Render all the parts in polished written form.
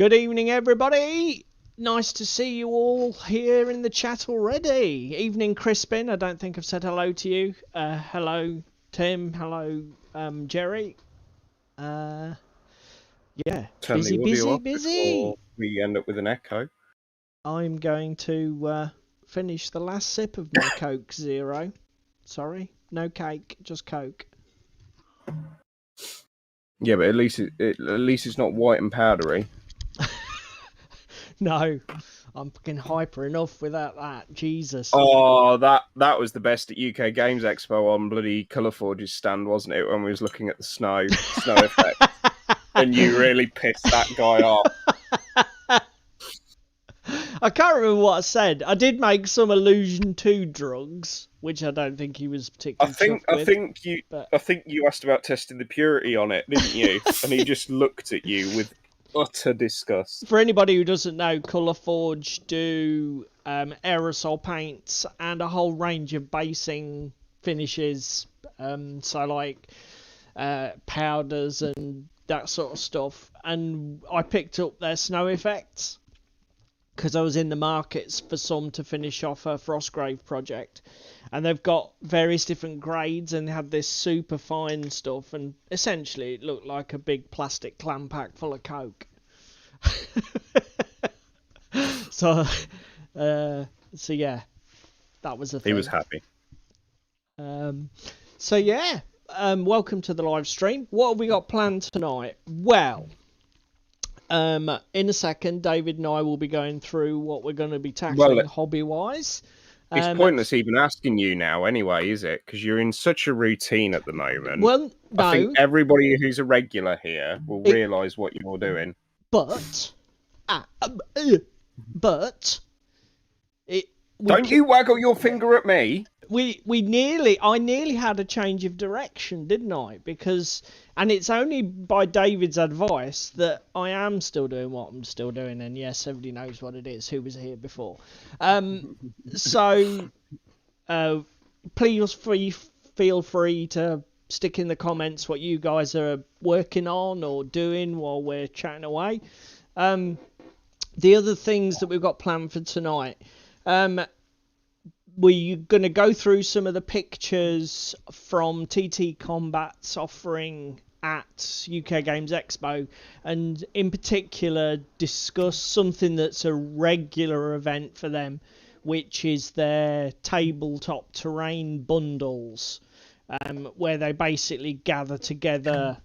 Good evening, everybody. Nice to see you all here in the chat already. Evening, Crispin. I don't think I've said hello to you. Hello, Tim. Hello, Jerry. Yeah, Turn the audio off busy. before we end up with an echo. I'm going to finish the last sip of my Coke Zero. Sorry, no cake, just Coke. Yeah, but at least it's not white and powdery. No, I'm fucking hyper enough without that. Jesus. Oh, that was the best at UK Games Expo on bloody Colourforge's stand, wasn't it? When we was looking at the snow effect, and you really pissed that guy off. I can't remember what I said. I did make some allusion to drugs, which I don't think he was particularly I think you asked about testing the purity on it, didn't you? And he just looked at you with utter disgust. For anybody who doesn't know, Colourforge do aerosol paints and a whole range of basing finishes. So like powders and that sort of stuff. And I picked up their snow effects because I was in the markets for some to finish off a Frostgrave project. And they've got various different grades and they had this super fine stuff. And essentially it looked like a big plastic clam pack full of Coke. So yeah, that was a thing. He was happy. So yeah, welcome to the live stream. What have we got planned tonight? Well, in a second, David and I will be going through what we're going to be tackling hobby-wise. It's pointless even asking you now anyway, is it? Because you're in such a routine at the moment. Well, no. I think everybody who's a regular here will realise what you're doing. But Don't you waggle your finger at me. I nearly had a change of direction, didn't I? And it's only by David's advice that I am still doing what I'm still doing. And yes, everybody knows what it is. Who was here before? So please feel free to stick in the comments what you guys are working on or doing while we're chatting away. The other things that we've got planned for tonight. We're going to go through some of the pictures from TTCombat's offering at UK Games Expo, and in particular discuss something that's a regular event for them, which is their tabletop terrain bundles, where they basically gather together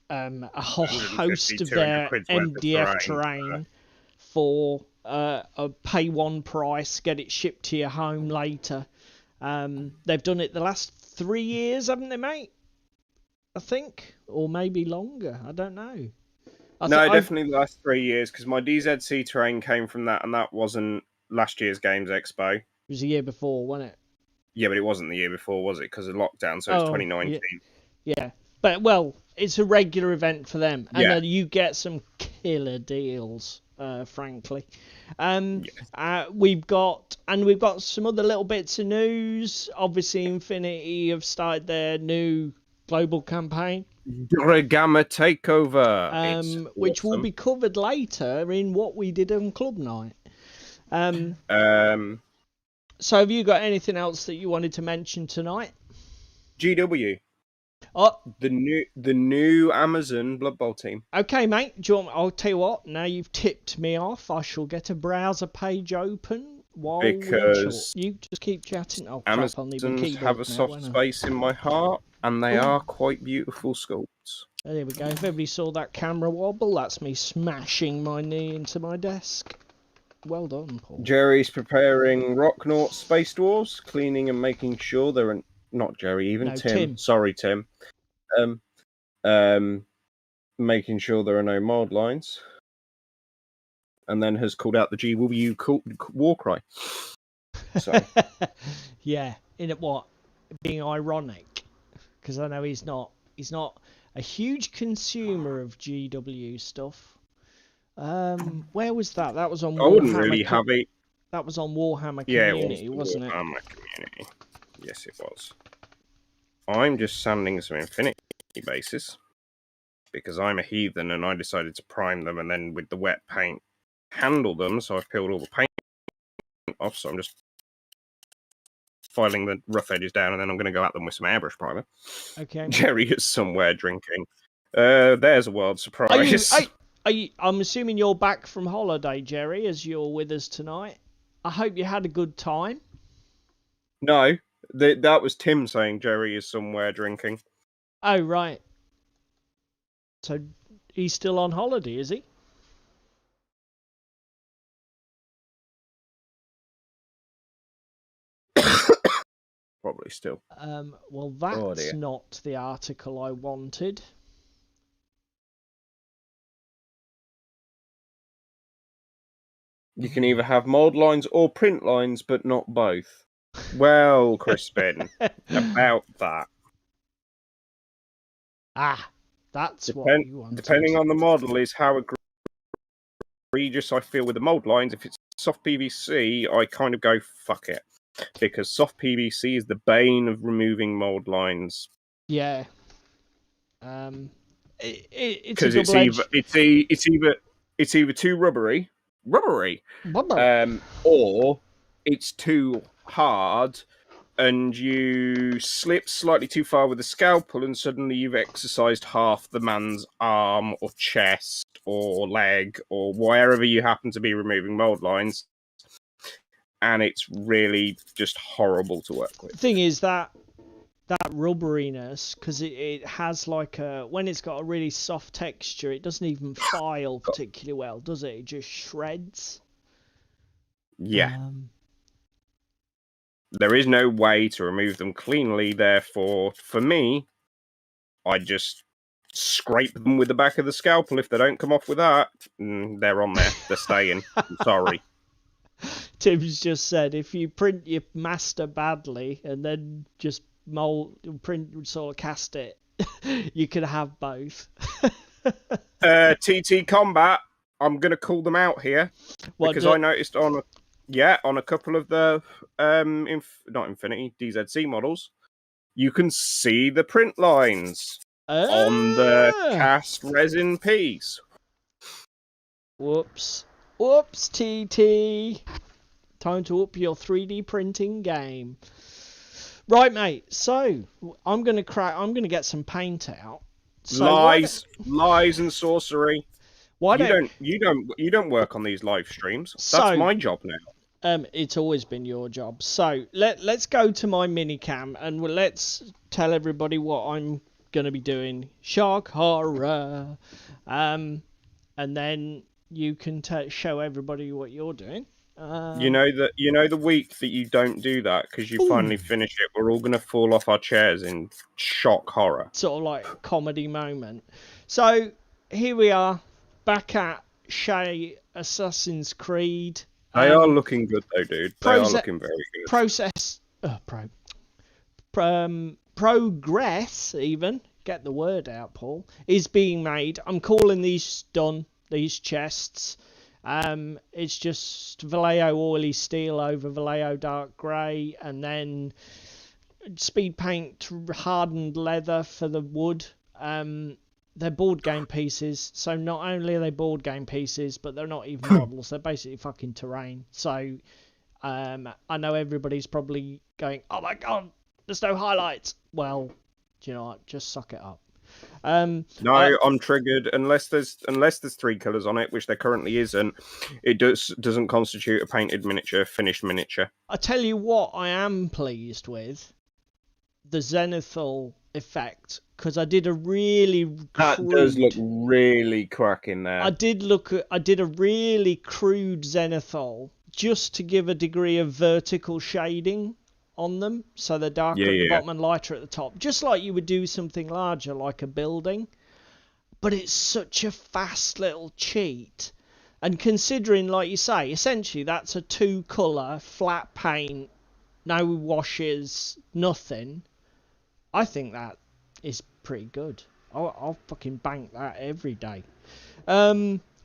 a whole host of their MDF terrain for a pay one price, get it shipped to your home later. They've done it the last 3 years, haven't they, mate? I think, or maybe longer. I don't know. Definitely the last 3 years, because my DZC terrain came from that, and that wasn't last year's Games Expo. It was the year before, wasn't it? Yeah, but it wasn't the year before, was it? Because of lockdown, so it's 2019. Yeah. But, well, it's a regular event for them. And you get some killer deals, frankly. We've got some other little bits of news. Obviously, Infinity have started their new global campaign. Durgama Takeover. Which will be covered later in what we did on Club Night. So have you got anything else that you wanted to mention tonight? GW. Oh, the new Amazon Blood Bowl team. Okay, mate. I'll tell you what. Now you've tipped me off. I shall get a browser page open because you just keep chatting. Oh, Amazons have a soft space in my heart, and they are quite beautiful sculpts. There we go. If everybody saw that camera wobble, that's me smashing my knee into my desk. Well done, Paul. Jerry's preparing Rocknaught Space Dwarves, cleaning and making sure there are not Jerry, even no, Tim. Sorry, Tim. Making sure there are no mold lines, and then has called out the GW war cry. So yeah, in it what being ironic, because I know he's not a huge consumer of GW stuff. Where was that? That was on. I wouldn't really have it. That was on Warhammer Community, wasn't it? Warhammer Community. Yes, it was. I'm just sanding some Infinity bases because I'm a heathen and I decided to prime them and then with the wet paint handle them. So I've peeled all the paint off. So I'm just filing the rough edges down and then I'm going to go at them with some airbrush primer. Okay. Jerry is somewhere drinking. There's a world surprise. I'm assuming you're back from holiday, Jerry, as you're with us tonight. I hope you had a good time. No, that was Tim saying Jerry is somewhere drinking. Oh, right. So he's still on holiday, is he? Probably still. Well, that's not the article I wanted. You can either have mold lines or print lines, but not both. Well, Crispin, about that. Ah, that's what you wanted. Depending on the model is how egregious I feel with the mold lines. If it's soft PVC, I kind of go, fuck it. Because soft PVC is the bane of removing mold lines. Yeah. It's either too rubbery, or it's too hard, and you slip slightly too far with the scalpel, and suddenly you've exercised half the man's arm or chest or leg or wherever you happen to be removing mold lines. And it's really just horrible to work with. The thing is that rubberiness, because it has like when it's got a really soft texture, it doesn't even file particularly well, does it? It just shreds. Yeah. There is no way to remove them cleanly, therefore, for me, I just scrape them with the back of the scalpel. If they don't come off with that, they're on there. They're staying. I'm sorry. Tim's just said, if you print your master badly and then just sort of cast it, you can have both. TTCombat, I'm going to call them out here because I noticed on a couple of the not Infinity, DZC models, you can see the print lines on the cast resin piece. Whoops, TT. Time to up your 3D printing game. Right, mate. So I'm gonna get some paint out. So lies and sorcery. Why you don't work on these live streams? That's my job now. It's always been your job. So let's go to my minicam and let's tell everybody what I'm gonna be doing. Shark horror, and then you can show everybody what you're doing. You know the week that you don't do that because you finally finish it, we're all gonna fall off our chairs in shock horror. Sort of like a comedy moment. So here we are, back at Shay Assassin's Creed. They are looking good though, dude. They are looking very good. Progress, even get the word out, Paul, is being made. I'm calling these done. These chests. It's just Vallejo oily steel over Vallejo dark grey, and then speed paint hardened leather for the wood. They're board game pieces, so not only are they board game pieces, but they're not even models. They're basically fucking terrain. So I know everybody's probably going, oh my god, there's no highlights. Well, do you know what? Just suck it up. No, I'm triggered. Unless there's 3 colours on it, which there currently isn't, it doesn't constitute a painted miniature, finished miniature. I tell you what, I am pleased with the zenithal effect, because I did a really does look really cracking there. I did a really crude zenithal just to give a degree of vertical shading on them, so they're darker at the bottom and lighter at the top, just like you would do something larger like a building. But it's such a fast little cheat, and considering, like you say, essentially that's a 2-colour flat paint, no washes, nothing. I think that is pretty good. I'll fucking bank that every day.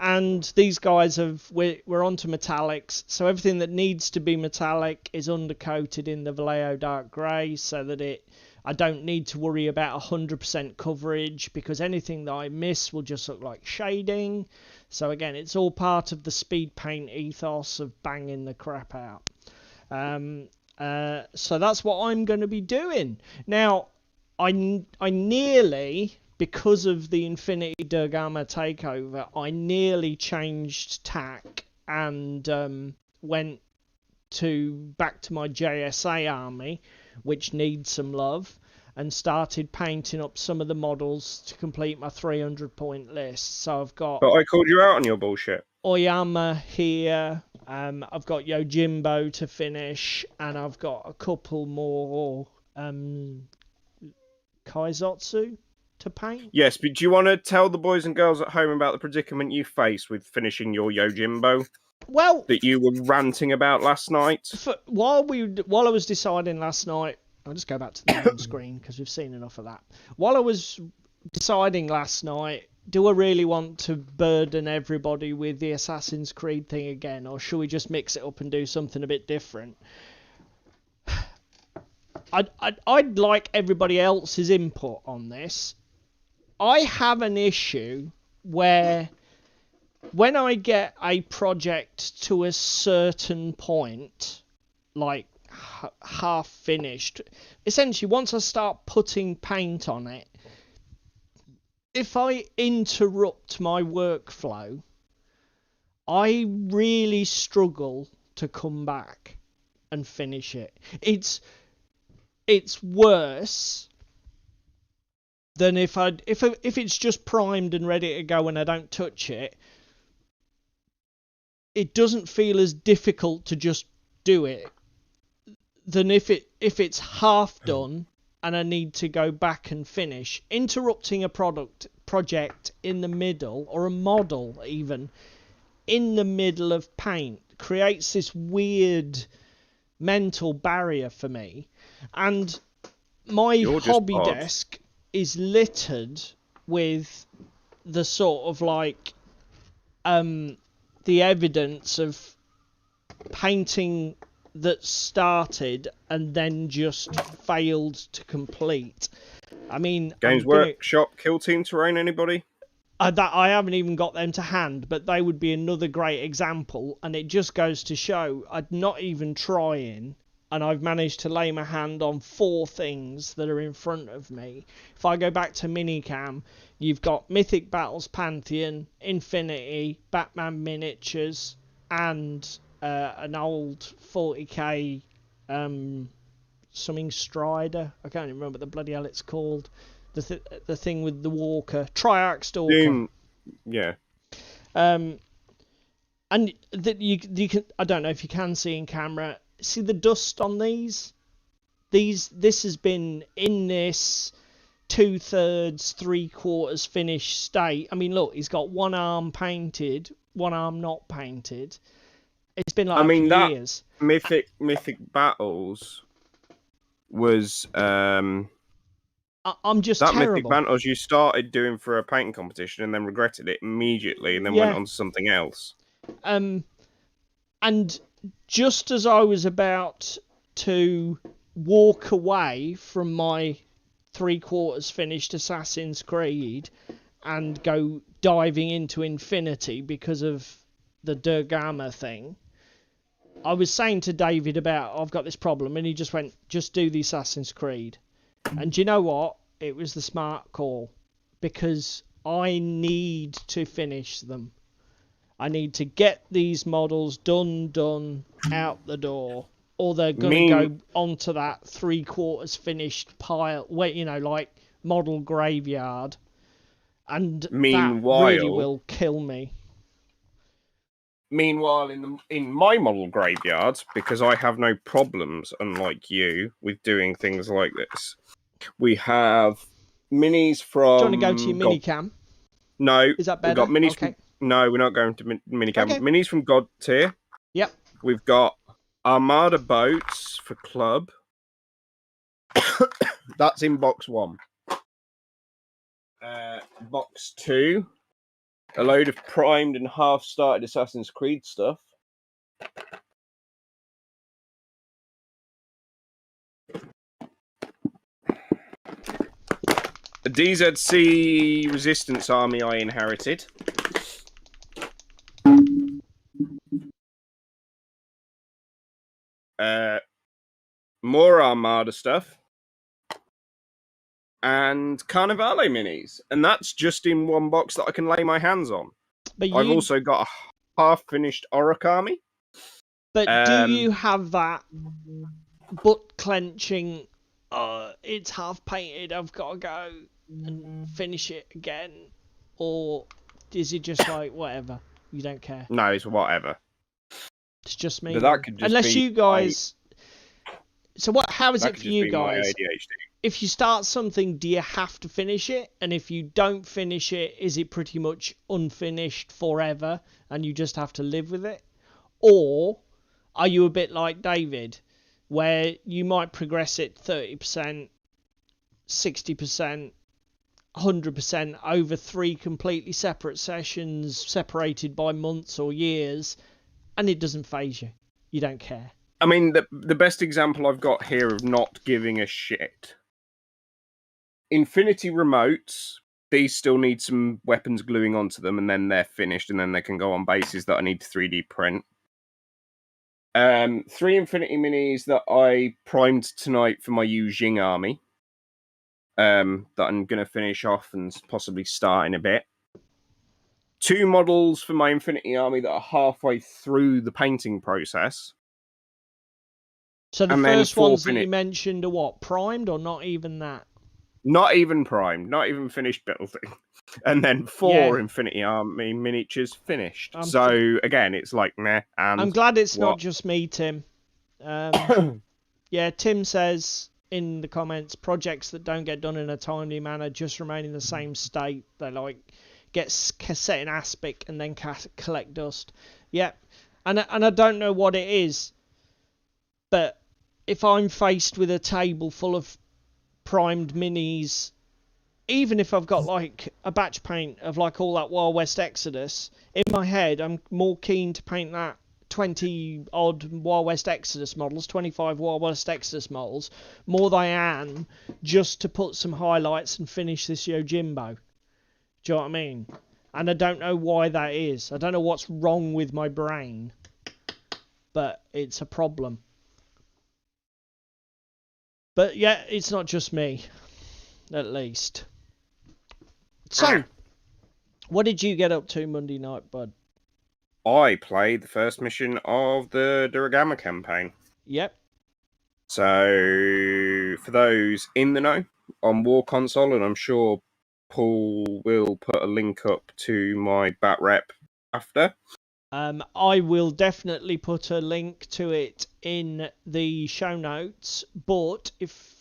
And these guys we're onto metallics, so everything that needs to be metallic is undercoated in the Vallejo dark grey, so that it I don't need to worry about 100% coverage because anything that I miss will just look like shading. So again, it's all part of the speed paint ethos of banging the crap out. So that's what I'm going to be doing. Now, I nearly, because of the Infinity Durgama Takeover, I nearly changed tack and went back to my JSA army, which needs some love, and started painting up some of the models to complete my 300-point list. So I've got... But I called you out on your bullshit. Oyama here, I've got Yojimbo to finish, and I've got a couple more Kaizotsu to paint. Yes, but do you want to tell the boys and girls at home about the predicament you faced with finishing your Yojimbo? Well, that you were ranting about last night? While I was deciding last night, I'll just go back to the main screen because we've seen enough of that. While I was deciding last night, do I really want to burden everybody with the Assassin's Creed thing again, or should we just mix it up and do something a bit different? I'd like everybody else's input on this. I have an issue where when I get a project to a certain point, like half finished, essentially once I start putting paint on it, if I interrupt my workflow, I really struggle to come back and finish it. It's worse than if it's just primed and ready to go and I don't touch it. It doesn't feel as difficult to just do it than if it's half done and I need to go back and finish. Interrupting a project in the middle, or a model even, in the middle of paint creates this weird mental barrier for me. And my hobby desk is littered with the sort of like the evidence of painting that started and then just failed to complete. I mean, Games Workshop, Kill Team Terrain, anybody? That I haven't even got them to hand, but they would be another great example, and it just goes to show I'm not even trying, and I've managed to lay my hand on 4 things that are in front of me. If I go back to Minicam, you've got Mythic Battles Pantheon, Infinity, Batman Miniatures, and an old 40k something Strider. I can't remember what the bloody hell it's called. The thing with the Walker, Triarch Stalker. Yeah. And that you can, I don't know if you can see in camera. See the dust on these? This has been in this 2/3, 3/4 finished state. I mean, look, he's got one arm painted, one arm not painted. It's been like that years. Mythic Battles was I'm just that terrible. Mythic Battles you started doing for a painting competition and then regretted it immediately and then went on to something else. And just as I was about to walk away from my 3/4 finished Assassin's Creed and go diving into Infinity because of the Durgama thing, I was saying to David about, I've got this problem, and he just went, just do the Assassin's Creed. And do you know what? It was the smart call, because I need to finish them. I need to get these models done, out the door, or they're going to go onto that 3/4 finished pile, where, you know, like model graveyard, and that really will kill me. Meanwhile, in my model graveyard, because I have no problems, unlike you, with doing things like this, we have minis from... Do you want to go to your minicam? No. Is that better? We've got minis okay. No, we're not going to minicam. Okay. Minis from God Tier. Yep. We've got Armada boats for Club. That's in box 1. Box 2. A load of primed and half-started Assassin's Creed stuff. A DZC resistance army I inherited. More Armada stuff. And Carnivale minis. And that's just in one box that I can lay my hands on. But I've also got a half-finished Origami. But do you have that butt clenching, it's half painted, I've got to go and finish it again? Or is it just like, whatever, you don't care? No, it's whatever. It's just me. But that could just Unless be you guys... So how is it for you guys? ADHD. If you start something, do you have to finish it? And if you don't finish it, is it pretty much unfinished forever and you just have to live with it? Or are you a bit like David, where you might progress it 30%, 60%, 100% over 3 completely separate sessions, separated by months or years, and it doesn't faze you? You don't care. I mean, the best example I've got here of not giving a shit. Infinity remotes, these still need some weapons gluing onto them, and then they're finished, and then they can go on bases that I need to 3D print. 3 Infinity minis that I primed tonight for my Yu Jing army. That I'm going to finish off and possibly start in a bit. 2 models for my Infinity army that are halfway through the painting process. So the first ones that you mentioned are what? Primed or not even that? Not even primed, not even finished building. And then 4 Infinity Army miniatures finished. So again, it's like meh. And I'm glad it's not just me, Tim. Yeah, Tim says in the comments, projects that don't get done in a timely manner just remain in the same state. They like get set in aspic and then collect dust. Yeah, and I don't know what it is, but if I'm faced with a table full of primed minis, even if I've got like a batch paint of like all that Wild West Exodus, in my head I'm more keen to paint that 20 odd Wild West Exodus models, 25 Wild West Exodus models, more than I am just to put some highlights and finish this Yojimbo. Do you know what I mean? And I don't know why that is. I don't know what's wrong with my brain, but it's a problem. But yeah, it's not just me, at least. So, what did you get up to Monday night, bud? I played the first mission of the Durgama campaign. Yep. So, for those in the know, on War Console, and I'm sure Paul will put a link up to my bat rep after. I will definitely put a link to it in the show notes, but if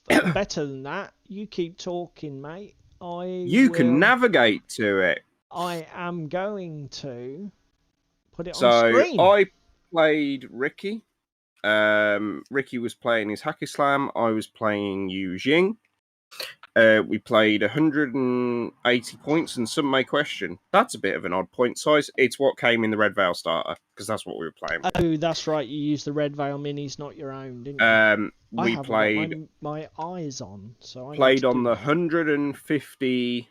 better than that, you keep talking, mate. You can navigate to it. I am going to put it on screen. So I played Ricky. Ricky was playing his Hacky Slam. I was playing Yu Jing. We played 180 points, and some may question, that's a bit of an odd point size. It's what came in the Red Veil starter, because that's what we were playing with. Oh, that's right, you used the Red Veil minis, not your own, didn't you? We played... my eyes on, so I played on the 150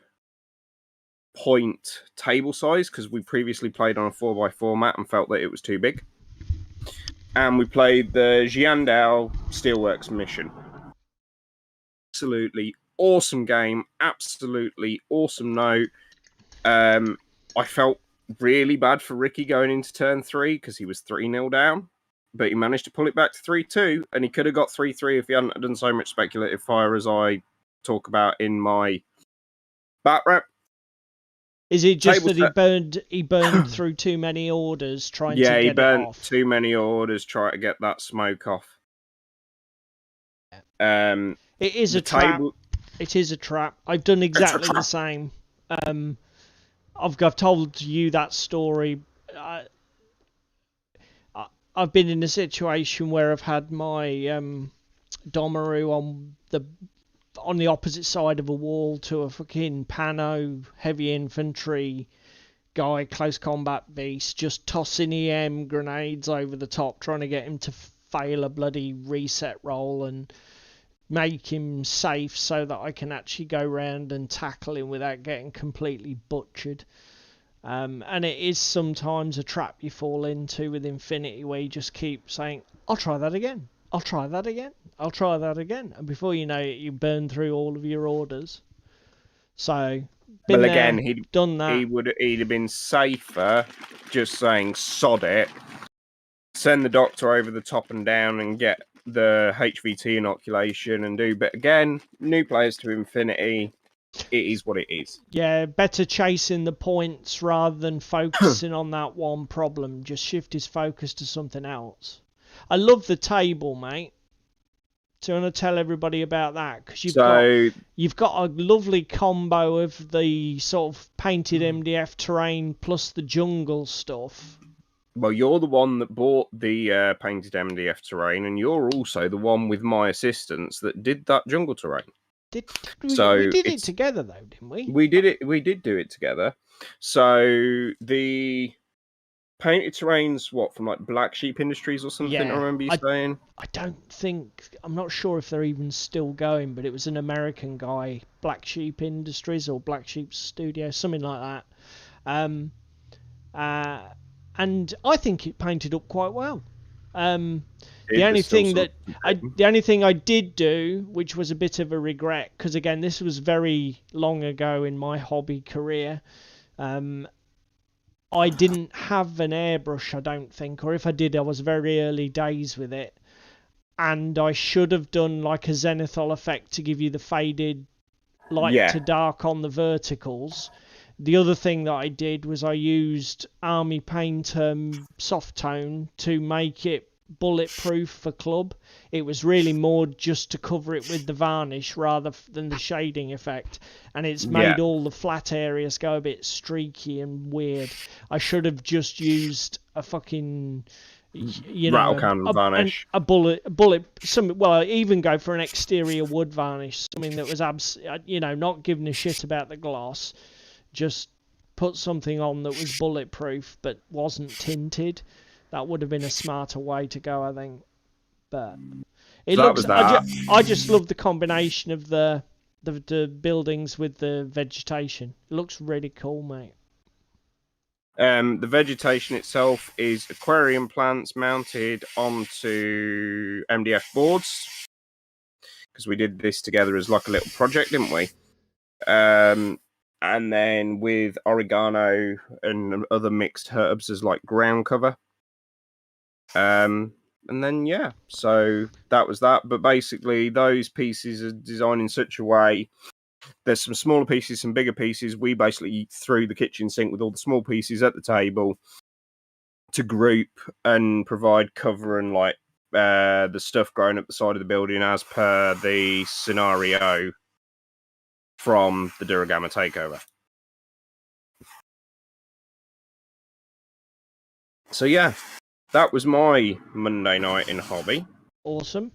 point table size, because we previously played on a 4x4 mat and felt that it was too big. And we played the Jiandao Steelworks mission. Absolutely awesome game, absolutely awesome note. I felt really bad for Ricky going into turn 3 because he was 3-0 down, but he managed to pull it back to 3-2, and he could have got 3-3 if he hadn't done so much speculative fire as I talk about in my bat rep. Is it just that he burned through too many orders trying to get it off? Yeah, he burned too many orders trying to get that smoke off. It is a trap. It is a trap. I've done exactly the same. I've told you that story. I've been in a situation where I've had my Domaru on the opposite side of a wall to a fucking Pano heavy infantry guy, close combat beast, just tossing EM grenades over the top, trying to get him to fail a bloody reset roll, and make him safe so that I can actually go round and tackle him without getting completely butchered. And it is sometimes a trap you fall into with Infinity, where you just keep saying, I'll try that again, I'll try that again, I'll try that again, and before you know it, you burn through all of your orders. So, been Well, there, again, done that. he'd have been safer just saying sod it, send the doctor over the top and down and get the HVT inoculation and do. But again, new players to Infinity, it is what it is. Yeah, better chasing the points rather than focusing on that one problem. Just shift his focus to something else. I love the table, mate. So I want to tell everybody about that, because you've got a lovely combo of the sort of painted MDF terrain plus the jungle stuff. Well, you're the one that bought the painted MDF terrain, and you're also the one with my assistance that did that jungle terrain. We did it together, though, didn't we? We did it. We did do it together. So the painted terrains, what, from like Black Sheep Industries or something? Yeah, I remember you saying. I'm not sure if they're even still going, but it was an American guy, Black Sheep Industries or Black Sheep Studio, something like that. And I think it painted up quite well. The only thing I did do, which was a bit of a regret, because again, this was very long ago in my hobby career, I didn't have an airbrush, I don't think, or if I did, I was very early days with it, and I should have done like a zenithal effect to give you the faded light to dark on the verticals. The other thing that I did was I used Army Paint soft tone to make it bulletproof for club. It was really more just to cover it with the varnish rather than the shading effect, and it's made all the flat areas go a bit streaky and weird. I should have just used a fucking rattle can varnish, a bullet. Some, well, I even go for an exterior wood varnish, something that was not giving a shit about the gloss. Just put something on that was bulletproof but wasn't tinted. That would have been a smarter way to go, I think. But it looks. I just love the combination of the buildings with the vegetation. It looks really cool, mate. The vegetation itself is aquarium plants mounted onto MDF boards, because we did this together as like a little project, didn't we? And then with oregano and other mixed herbs as like ground cover. And then, so that was that. But basically, those pieces are designed in such a way. There's some smaller pieces, some bigger pieces. We basically threw the kitchen sink with all the small pieces at the table to group and provide cover and like the stuff growing up the side of the building as per the scenario from the Durgama Takeover. So that was my Monday night in hobby. Awesome.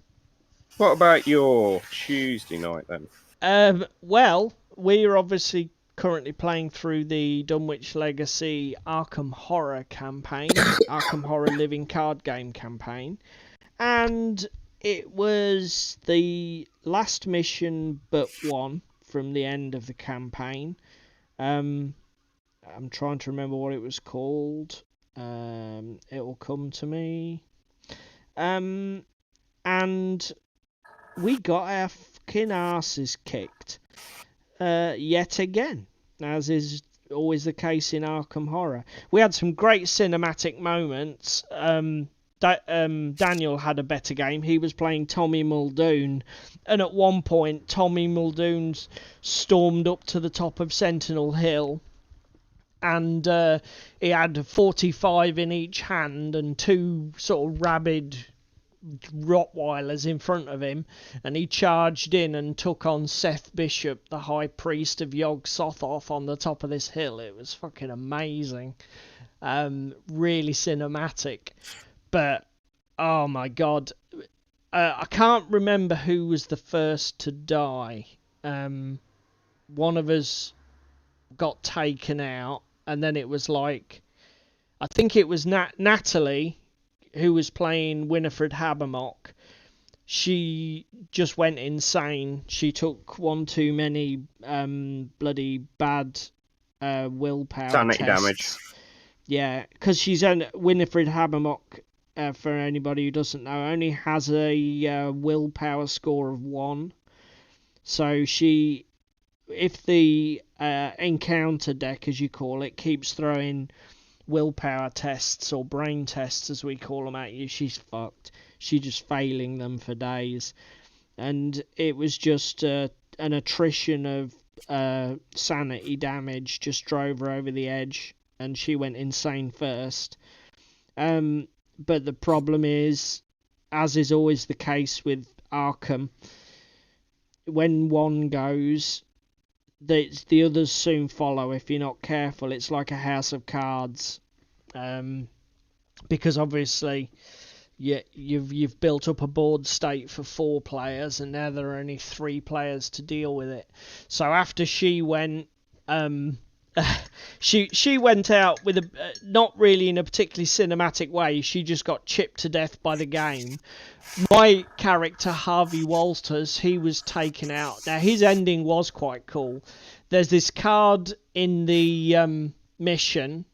What about your Tuesday night then? Well, we're obviously currently playing through the Dunwich Legacy Arkham Horror campaign, Arkham Horror Living Card Game campaign, and it was the last mission but one from the end of the campaign. I'm trying to remember what it was called. It will come to me. And we got our fucking asses kicked yet again, as is always the case in Arkham Horror. We had some great cinematic moments. Daniel had a better game. He was playing Tommy Muldoon, and at one point Tommy Muldoon stormed up to the top of Sentinel Hill, and he had 45 in each hand and two sort of rabid Rottweilers in front of him, and he charged in and took on Seth Bishop, the High Priest of Yog Sothoth, on the top of this hill. It was fucking amazing. Really cinematic. But, oh my god, I can't remember who was the first to die. One of us got taken out, and then it was like, I think it was Natalie, who was playing Winifred Habermock. she just went insane. She took one too many bloody bad willpower Sanity tests. damage. Yeah, because Winifred Habermock, for anybody who doesn't know, only has a willpower score of 1. So if the encounter deck, as you call it, keeps throwing willpower tests or brain tests, as we call them, at you, she's fucked. She's just failing them for days. And it was just an attrition of sanity damage just drove her over the edge, and she went insane first. But the problem is, as is always the case with Arkham, when one goes, the others soon follow if you're not careful. It's like a house of cards, because obviously you've built up a board state for 4 players, and now there are only 3 players to deal with it. So after she went, she went out with not really in a particularly cinematic way. She just got chipped to death by the game. My character, Harvey Walters, he was taken out. Now, his ending was quite cool. There's this card in the mission,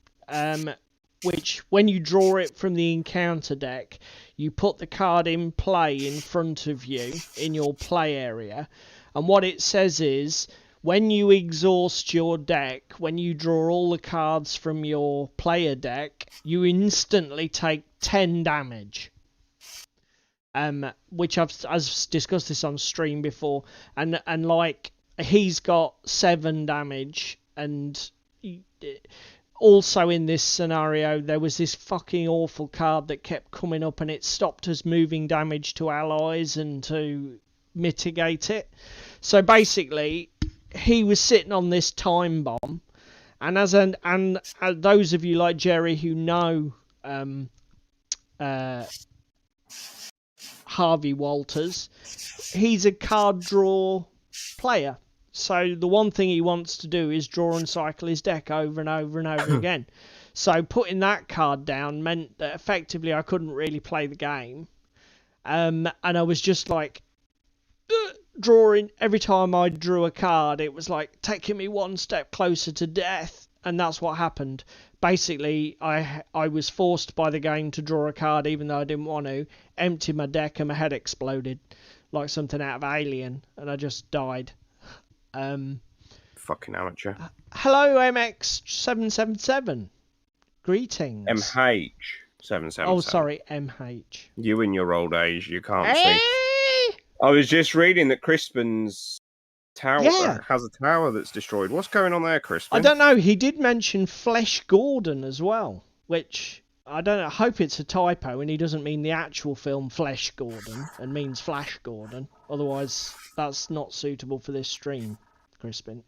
which, when you draw it from the encounter deck, you put the card in play in front of you in your play area. And what it says is, when you exhaust your deck, when you draw all the cards from your player deck, you instantly take 10 damage. Which I've discussed this on stream before, and like, he's got 7 damage, and also in this scenario there was this fucking awful card that kept coming up, and it stopped us moving damage to allies and to mitigate it. So basically, he was sitting on this time bomb, and as those of you like Jerry who know Harvey Walters, he's a card draw player. So the one thing he wants to do is draw and cycle his deck over and over and over again. So putting that card down meant that effectively I couldn't really play the game. And I was just like drawing. Every time I drew a card, it was like taking me one step closer to death. And that's what happened. Basically, I was forced by the game to draw a card even though I didn't want to, empty my deck, and my head exploded like something out of Alien, and I just died. Fucking amateur. Hello, MX777. Greetings. MH777. Oh, sorry, MH. You in your old age, you can't see. I was just reading that Crispin's tower has a tower that's destroyed. What's going on there, Crispin? I don't know. He did mention Flesh Gordon as well, which I don't know. I hope it's a typo and he doesn't mean the actual film Flesh Gordon and means Flash Gordon. Otherwise, that's not suitable for this stream, Crispin.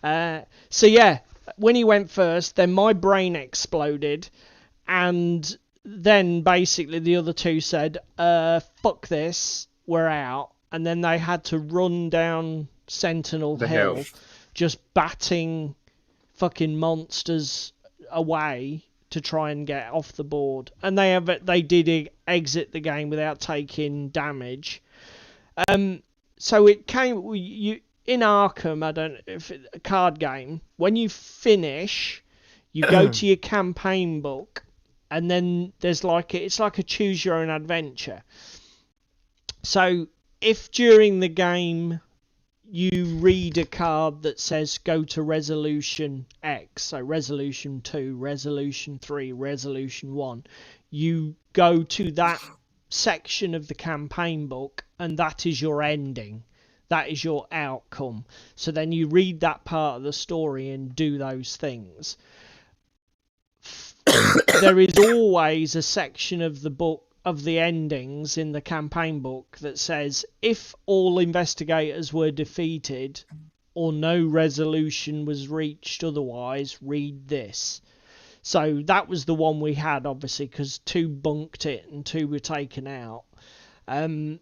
So yeah, when he went first, then my brain exploded, and then basically the other two said, fuck this, we're out. And then they had to run down Sentinel Hill, just batting fucking monsters away to try and get off the board. And they did exit the game without taking damage. So it came in Arkham. I don't know if a card game. When you finish, you go to your campaign book, and then there's it's like a choose your own adventure. So if during the game you read a card that says go to resolution X, so resolution 2, resolution 3, resolution 1, you go to that section of the campaign book, and that is your ending. That is your outcome. So then you read that part of the story and do those things. There is always a section of the book, of the endings in the campaign book, that says if all investigators were defeated or no resolution was reached otherwise, read this. So that was the one we had, obviously, because 2 bunked it and 2 were taken out. And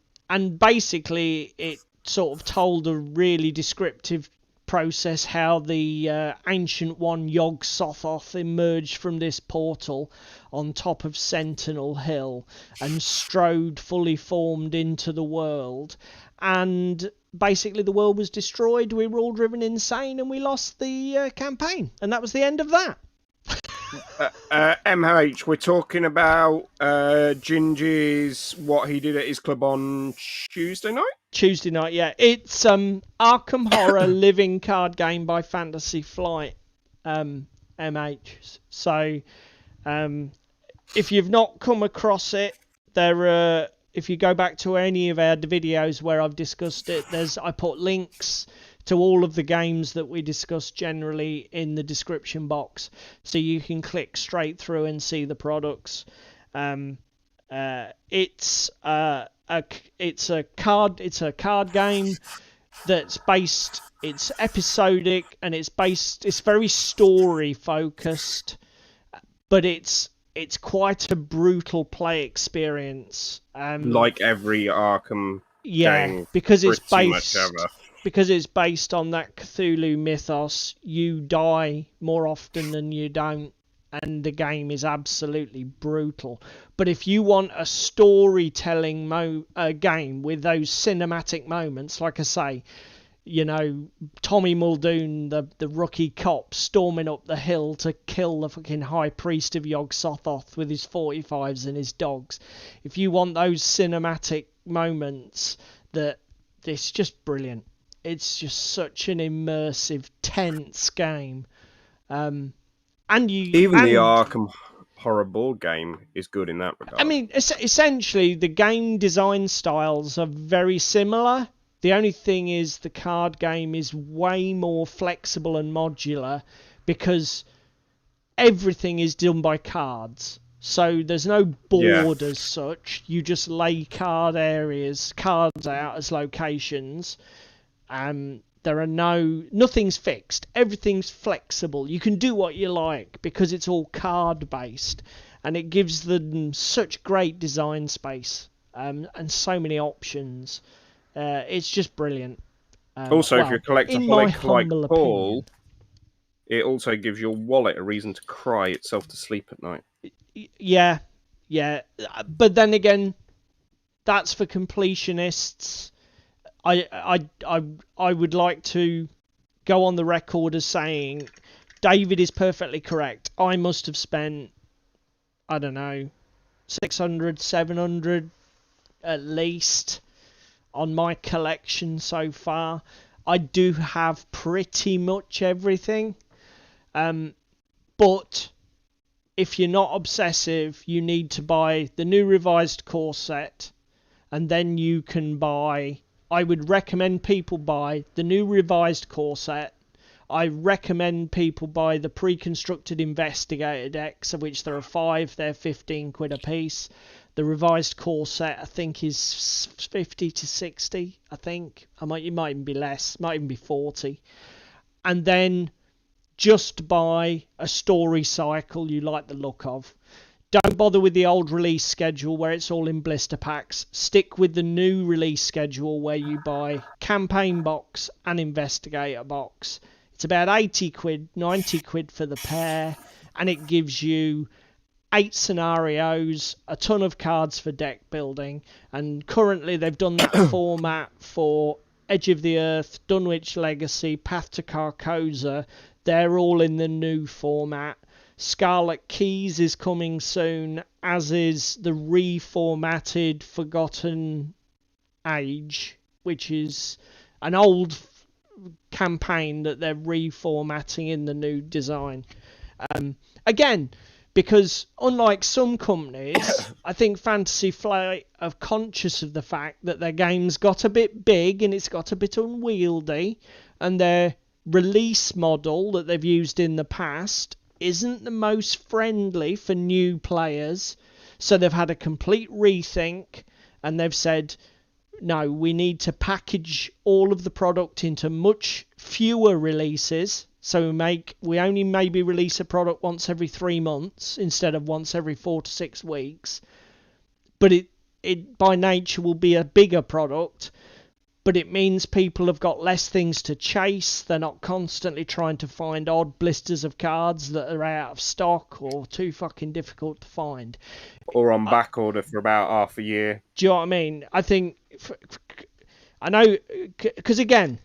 basically it sort of told a really descriptive process how the Ancient One Yog-Sothoth emerged from this portal on top of Sentinel Hill and strode fully formed into the world. And basically the world was destroyed, we were all driven insane, and we lost the campaign. And that was the end of that. MH, we're talking about Gingy's, what he did at his club on Tuesday night? Tuesday night, yeah. It's Arkham Horror living card game by Fantasy Flight, MH. So, if you've not come across it, if you go back to any of our videos where I've discussed it, I put links to all of the games that we discuss generally in the description box, so you can click straight through and see the products. It's a card game that's based. It's episodic and it's very story focused, but it's quite a brutal play experience. Like every Arkham game, because it's based on that Cthulhu mythos. You die more often than you don't, and the game is absolutely brutal. But if you want a storytelling game with those cinematic moments, like I say, you know, Tommy Muldoon, the rookie cop, storming up the hill to kill the fucking High Priest of Yog-Sothoth with his 45s and his dogs. If you want those cinematic moments, it's just brilliant. It's just such an immersive, tense game. The Arkham Horror board game is good in that regard. I mean, essentially, the game design styles are very similar. The only thing is the card game is way more flexible and modular because everything is done by cards. So there's no board as such. You just lay cards out as locations. Nothing's fixed. Everything's flexible. You can do what you like because it's all card based, and it gives them such great design space and so many options. It's just brilliant. If you're a collectaholic like Paul, it also gives your wallet a reason to cry itself to sleep at night. Yeah. But then again, that's for completionists. I would like to go on the record as saying David is perfectly correct. I must have spent, I don't know, 600, 700 at least on my collection so far. I do have pretty much everything. But if you're not obsessive, you need to buy the new revised core set, and then you can buy... I would recommend people buy the new revised core set. I recommend people buy the pre-constructed investigator decks, of which there are 5. They're 15 quid a piece. The revised core set, I think, is 50 to 60, I think. It might even be less. It might even be 40. And then just buy a story cycle you like the look of. Don't bother with the old release schedule where it's all in blister packs. Stick with the new release schedule where you buy campaign box and investigator box. It's about 80 quid, 90 quid for the pair, and it gives you 8 scenarios, a ton of cards for deck building, and currently they've done that format for Edge of the Earth, Dunwich Legacy, Path to Carcosa. They're all in the new format. Scarlet Keys is coming soon, as is the reformatted Forgotten Age, which is an old campaign that they're reformatting in the new design. Again, because unlike some companies, I think Fantasy Flight are conscious of the fact that their game's got a bit big and it's got a bit unwieldy, and their release model that they've used in the past isn't the most friendly for new players. So they've had a complete rethink, and they've said, no, we need to package all of the product into much fewer releases. So we only maybe release a product once every 3 months instead of once every 4 to 6 weeks. But it by nature will be a bigger product. but it means people have got less things to chase. They're not constantly trying to find odd blisters of cards that are out of stock or too fucking difficult to find. Or on back order for about half a year. Do you know what I mean? I think, I know, because again,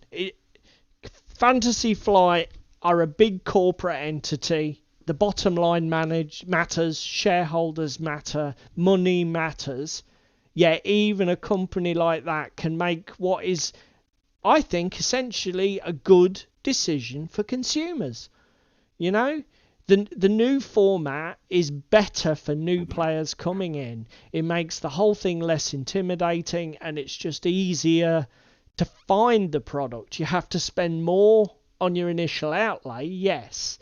Fantasy Flight are a big corporate entity. The bottom line matters, shareholders matter, money matters. Yet even a company like that can make what is, I think, essentially a good decision for consumers. You know, the new format is better for new players coming in. It makes the whole thing less intimidating, and it's just easier to find the product. You have to spend more on your initial outlay, yes,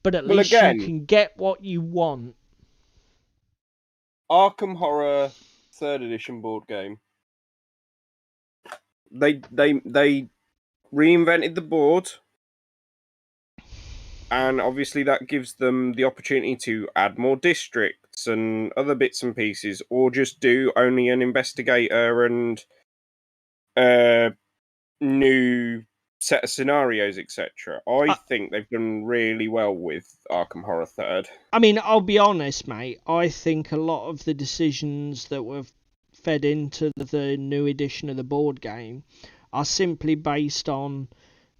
but at least again, you can get what you want. Arkham Horror 3rd edition board game. They reinvented the board, and obviously that gives them the opportunity to add more districts and other bits and pieces, or just do only an investigator and new set of scenarios, etc. I think they've done really well with Arkham Horror 3rd. I mean, I'll be honest, mate. I think a lot of the decisions that were fed into the new edition of the board game are simply based on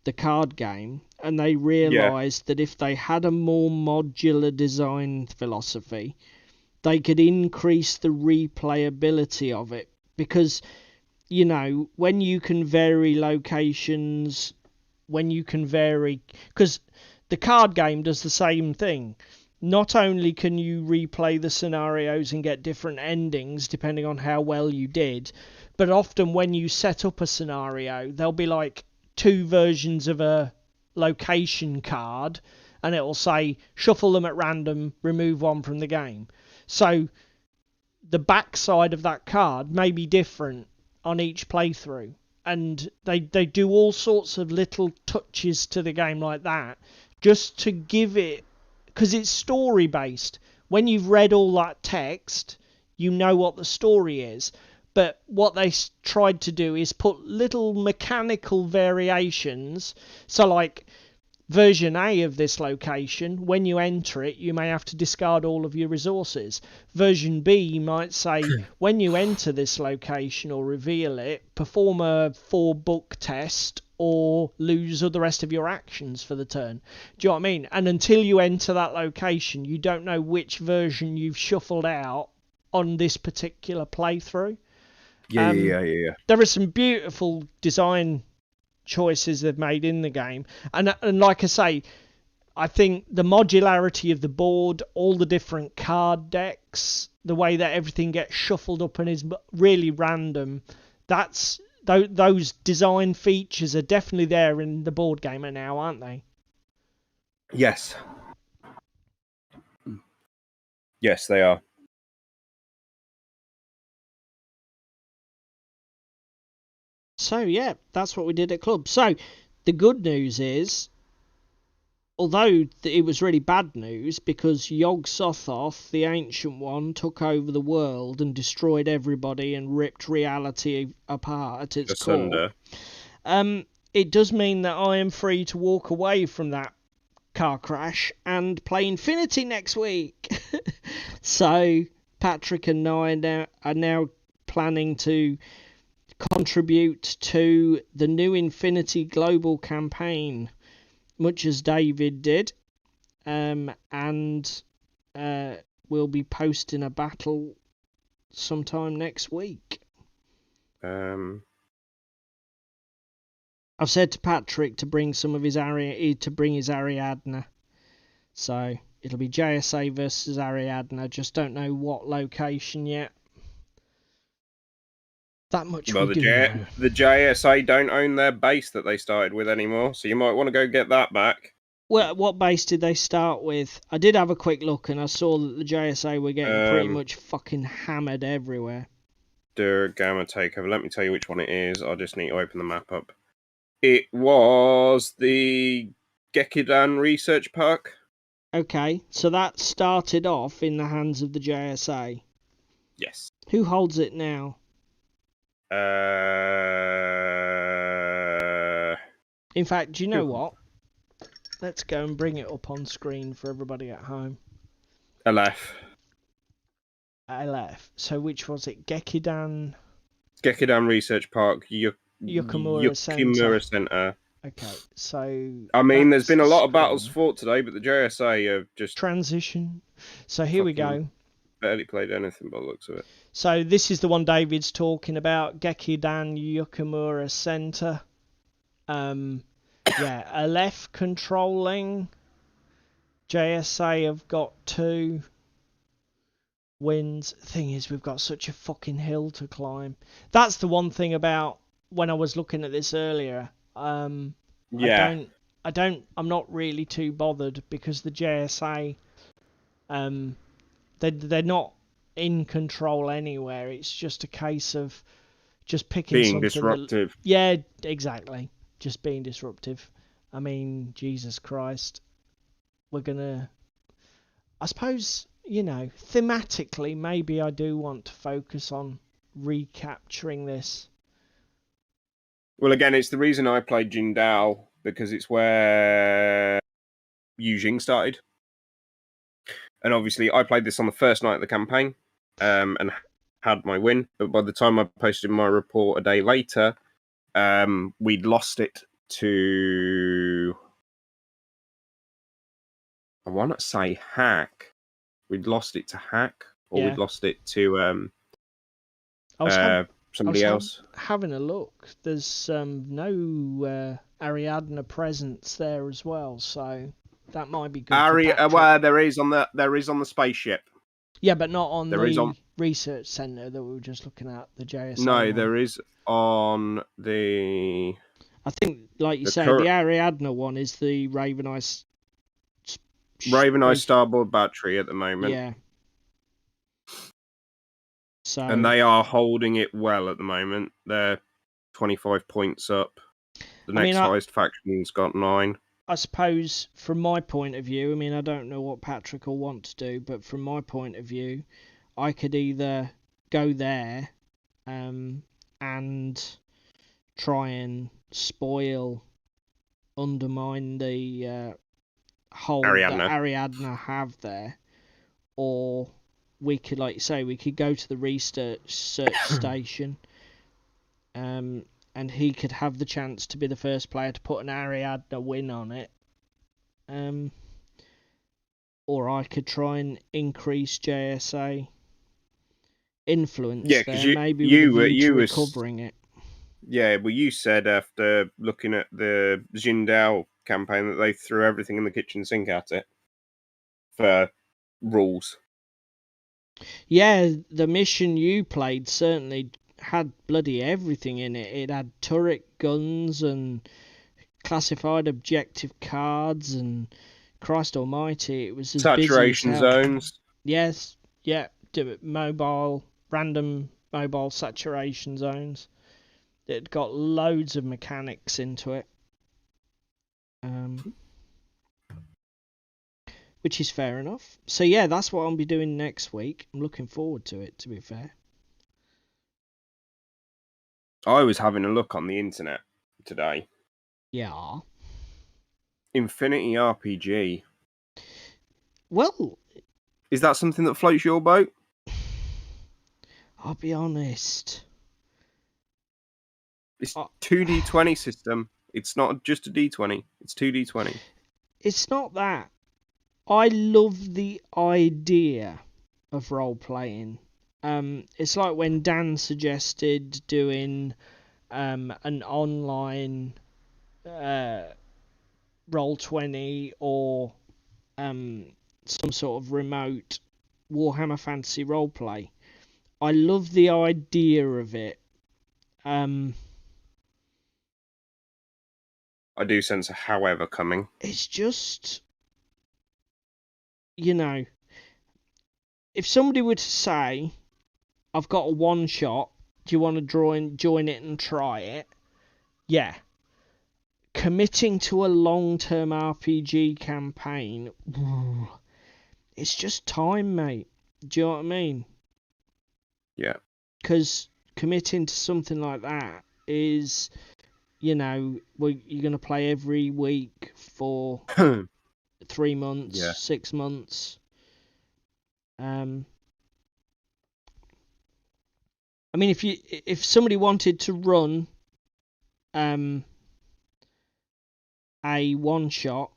the card game, and they realised that if they had a more modular design philosophy, they could increase the replayability of it. Because, you know, when you can vary locations, because the card game does the same thing. Not only can you replay the scenarios and get different endings depending on how well you did, but often when you set up a scenario, there'll be like 2 versions of a location card, and it'll say shuffle them at random, remove one from the game. So the backside of that card may be different on each playthrough, and they do all sorts of little touches to the game like that just to give it, because it's story based. When you've read all that text, you know what the story is. But what they tried to do is put little mechanical variations. So like version A of this location, when you enter it, you may have to discard all of your resources. Version B might say, when you enter this location or reveal it, perform a 4-book test or lose all the rest of your actions for the turn. Do you know what I mean? And until you enter that location, you don't know which version you've shuffled out on this particular playthrough. Yeah. There are some beautiful design choices they've made in the game, and like I say, I think the modularity of the board, all the different card decks, the way that everything gets shuffled up and is really random, those design features are definitely there in the board game now, aren't they? Yes, they are. So yeah, that's what we did at club. So the good news is, although it was really bad news because Yog-Sothoth, the Ancient One, took over the world and destroyed everybody and ripped reality apart at its core. It does mean that I am free to walk away from that car crash and play Infinity next week. So Patrick and I are now planning to contribute to the new Infinity Global campaign, much as David did, and we'll be posting a battle sometime next week. I've said to Patrick to bring some of his Ariadna, so it'll be JSA versus Ariadna. Just don't know what location yet. That much we do know. The JSA don't own their base that they started with anymore, so you might want to go get that back. Well, what base did they start with? I did have a quick look, and I saw that the JSA were getting pretty much fucking hammered everywhere. Durgama Takeover. Let me tell you which one it is. I just need to open the map up. It was the Gekidan Research Park. Okay, so that started off in the hands of the JSA. Yes. Who holds it now? In fact, do you know Cool. what? Let's go and bring it up on screen for everybody at home. LF. LF. So which was it? Gekidan Gekidan Research Park, Yukamura Center. Yukimura Center. Okay, so I mean, there's that's been a the lot of battles screen. fought today, but the JSA have just Transition. So here we go. barely played anything by the looks of it. So this is the one David's talking about, Gekidan Yukamura Center. Yeah, LF controlling. JSA have got 2 wins. Thing is, we've got such a fucking hill to climb. That's the one thing about when I was looking at this earlier. Yeah. I'm not really too bothered because the JSA, they're not in control anywhere. It's just a case of just picking Being something disruptive. Yeah, exactly. Just being disruptive. I mean, Jesus Christ. We're gonna, I suppose, thematically, maybe I do want to focus on recapturing this. Well, again, it's the reason I played Jindal, because it's where Yujing started. And obviously, I played this on the first night of the campaign and had my win. But by the time I posted my report a day later, we'd lost it to... I want to say Hack. We'd lost it to Hack, or we'd lost it to somebody else. Having a look, there's no Ariadna presence there as well, so that might be good. Well, there is on the spaceship. Yeah, but not on the research center that we were just looking at, the JSA. No, one. There is on the... I think, like you say, the Ariadna one is the Raven Eye starboard battery at the moment. Yeah. So, and they are holding it well at the moment. They're 25 points up. The next highest faction's got 9. I suppose, from my point of view, I mean, I don't know what Patrick will want to do, but from my point of view, I could either go there and try and undermine the hold that Ariadna have there, or we could, like you say, we could go to the research station, and he could have the chance to be the first player to put an Ariadna win on it, or I could try and increase JSA influence there, maybe with a view to recovering it. Yeah, well, you said after looking at the Jindal campaign that they threw everything in the kitchen sink at it for rules. Yeah, the mission you played certainly had bloody everything in it. It had turret guns and classified objective cards and Christ almighty, it was as saturation busy as hell. Zones. Yes, yeah, random mobile saturation zones. It got loads of mechanics into it. Which is fair enough. So yeah, that's what I'll be doing next week. I'm looking forward to it, to be fair. I was having a look on the internet today. Yeah. Infinity RPG. Well, is that something that floats your boat? I'll be honest. It's 2d20 system. It's not just a d20. It's 2d20. It's not that. I love the idea of role-playing. It's like when Dan suggested doing an online Roll20 or some sort of remote Warhammer Fantasy roleplay. I love the idea of it. I do sense a however coming. It's just, if somebody were to say, I've got a one shot, do you want to join it and try it? Yeah. Committing to a long-term RPG campaign, it's just time, mate. Do you know what I mean? Yeah. Because committing to something like that is you know, you're going to play every week for 3 months, Yeah. 6 months. I mean, if somebody wanted to run a one shot,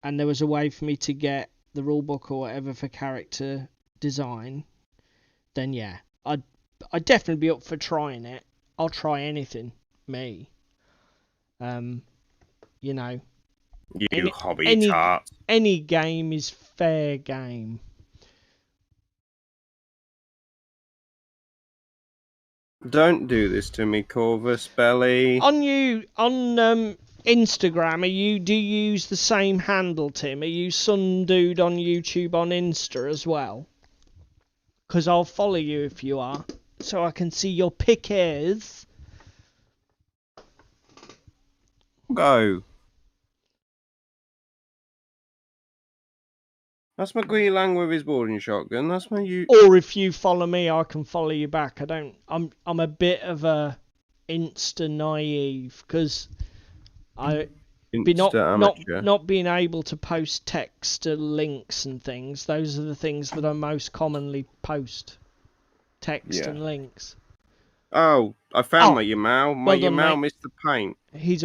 and there was a way for me to get the rulebook or whatever for character design, then yeah, I'd definitely be up for trying it. I'll try anything, me. You know, You hobby tart. any game is fair game. Don't do this to me, Corvus Belly. On Instagram, do you use the same handle, Tim? Are you some dude on YouTube on Insta as well? Because I'll follow you if you are, so I can see your pictures. Go. That's my Gwee Lang with his boarding shotgun. That's my you. Or if you follow me, I can follow you back. I'm a bit of a Insta naive because not being able to post text links and things. Those are the things that I most commonly post. Text and links. Oh, I found my Yamal. My Yamal missed the paint. He's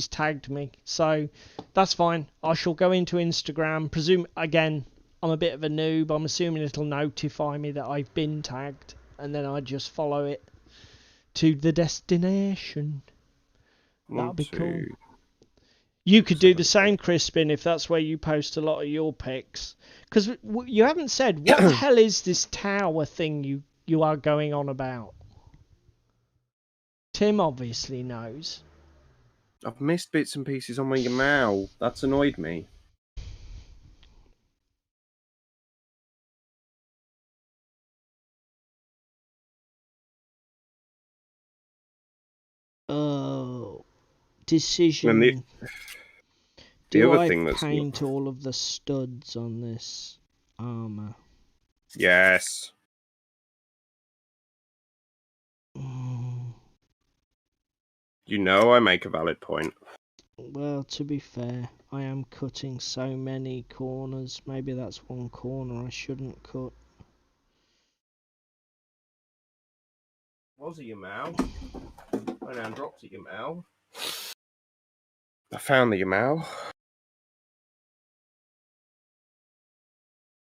tagged me, so that's fine. I shall go into Instagram. Again, I'm a bit of a noob. I'm assuming it'll notify me that I've been tagged, and then I just follow it to the destination. That'll be cool. You could do the same, Crispin, if that's where you post a lot of your pics. Because you haven't said, what the hell is this tower thing you are going on about? Tim obviously knows. I've missed bits and pieces on my Yamal. That's annoyed me. Oh, decision. Do I paint all of the studs on this armor? Yes. You know I make a valid point. Well, to be fair, I am cutting so many corners. Maybe that's one corner I shouldn't cut. Was it Yamal? I now dropped it Yamal. I found the Yamal.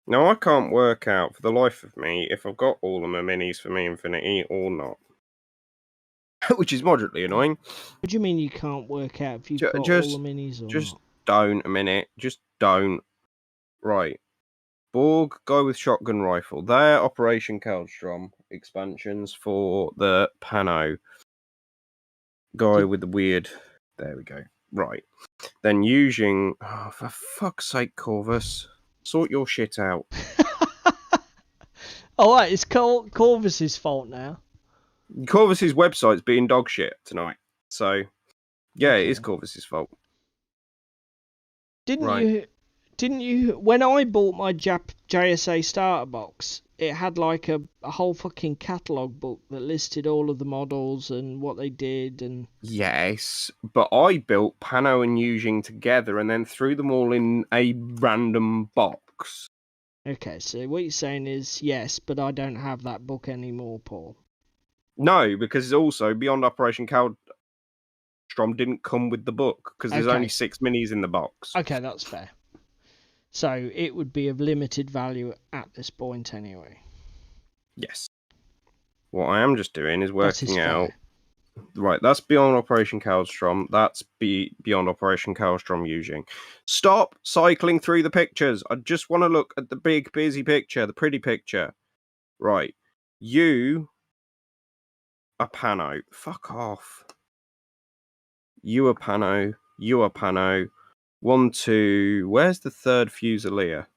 Now I can't work out for the life of me if I've got all of my minis for me Infinity or not. Which is moderately annoying. What do you mean you can't work out if you've got all the minis or just not? Don't a minute. Just don't. Right. Borg, guy with shotgun rifle. They're Operation Kaldstrom expansions for the Pano. Guy with the weird... There we go. Right. Then using... Oh, for fuck's sake, Corvus. Sort your shit out. Alright, it's Corvus's fault now. Corvus's website's being dog shit tonight. So, yeah, okay. It is Corvus's fault. Didn't you... When I bought my JSA starter box, it had like a whole fucking catalogue book that listed all of the models and what they did and... Yes, but I built Pano and Yujing together and then threw them all in a random box. Okay, so what you're saying is, yes, but I don't have that book anymore, Paul. No, because also Beyond Operation Kaldstrom didn't come with the book, because there's only 6 minis in the box. Okay, that's fair. So it would be of limited value at this point anyway. Yes. What I am just doing is working out... Right, that's Beyond Operation Kaldstrom. That's Beyond Operation Kaldstrom using. Stop cycling through the pictures. I just want to look at the big, busy picture, the pretty picture. Right. You are Pano. Fuck off. You are Pano. You are Pano. 1, 2... Where's the third Fusilier?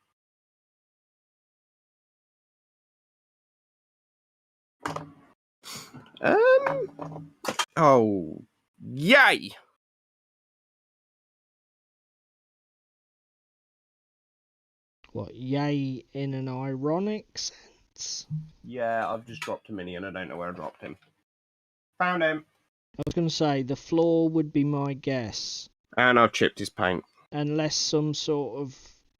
Oh, yay! What, yay in an ironic sense? Yeah, I've just dropped a mini and I don't know where I dropped him. Found him. I was going to say the floor would be my guess, And I've chipped his paint. unless some sort of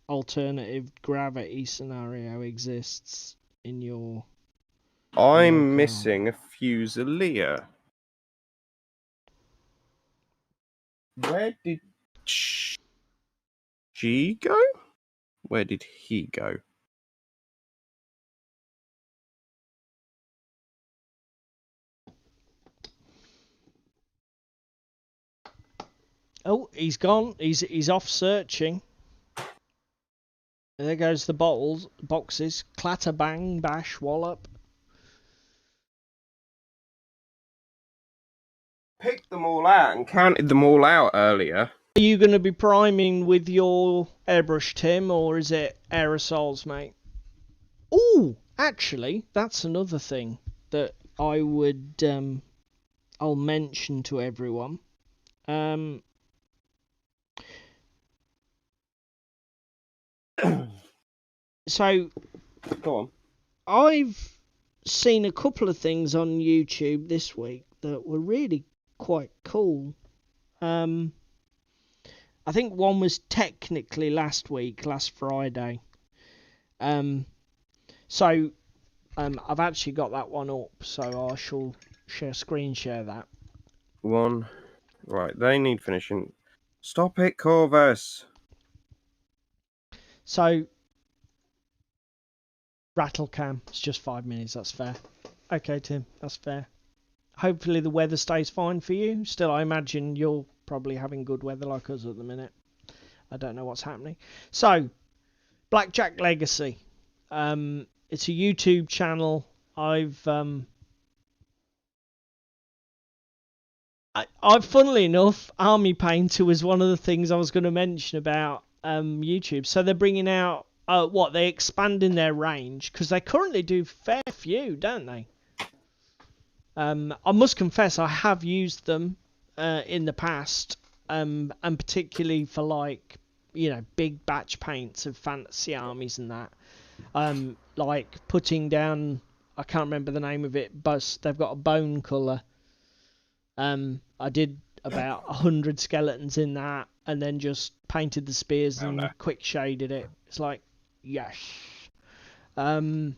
alternative gravity scenario exists in your. I'm missing a Fusilier. Where did she go? Where did he go? Oh, he's gone. He's off searching. There goes the boxes. Clatter, bang, bash, wallop. Picked them all out and counted them all out earlier. Are you going to be priming with your airbrush, Tim, or is it aerosols, mate? Oh, actually, that's another thing that I would I'll mention to everyone. So, go on. I've seen a couple of things on YouTube this week that were really quite cool. I think one was technically last Friday. So I've actually got that one up, so I shall screen share that. One. Right, they need finishing. Stop it, Corvus. So, rattle cam. It's just 5 minutes. That's fair. Okay, Tim. That's fair. Hopefully the weather stays fine for you. Still, I imagine you're probably having good weather like us at the minute. I don't know what's happening. So, Blackjack Legacy. It's a YouTube channel. I've funnily enough, Army Painter was one of the things I was going to mention about YouTube. So they're bringing out they're expanding their range, because they currently do fair few, don't they? I must confess I have used them in the past, and particularly for, like, you know, big batch paints of fantasy armies and that. Like putting down, I can't remember the name of it, but they've got a bone colour. I did about 100 skeletons in that, and then just painted the spears and quick shaded it. It's like, yes. I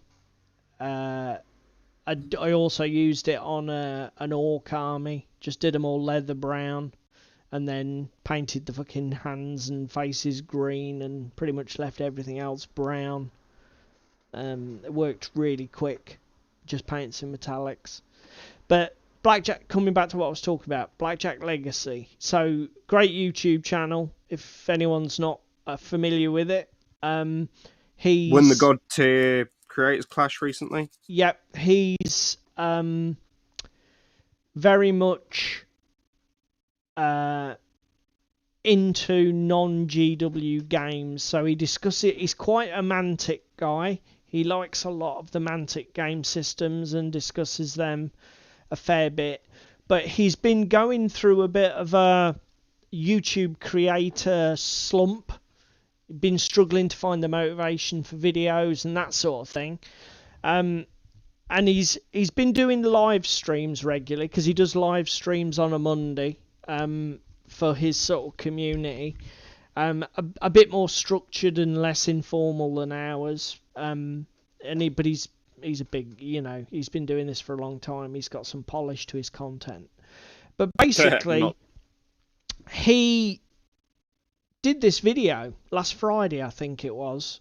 also used it on an orc army. Just did them all leather brown, and then painted the fucking hands and faces green, and pretty much left everything else brown. It worked really quick, just painting some metallics. But Blackjack, coming back to what I was talking about, Blackjack Legacy. So, great YouTube channel, if anyone's not familiar with it. He's won the God Tier Creators Clash recently. Yep, he's very much into non-GW games. So he discusses it. He's quite a Mantic guy. He likes a lot of the Mantic game systems and discusses them a fair bit. But he's been going through a bit of a YouTube creator slump. Been struggling to find the motivation for videos and that sort of thing. And he's been doing live streams regularly, because he does live streams on a Monday for his sort of community. A bit more structured and less informal than ours. But he's a big, you know, he's been doing this for a long time. He's got some polish to his content. But basically, he did this video last Friday, I think it was,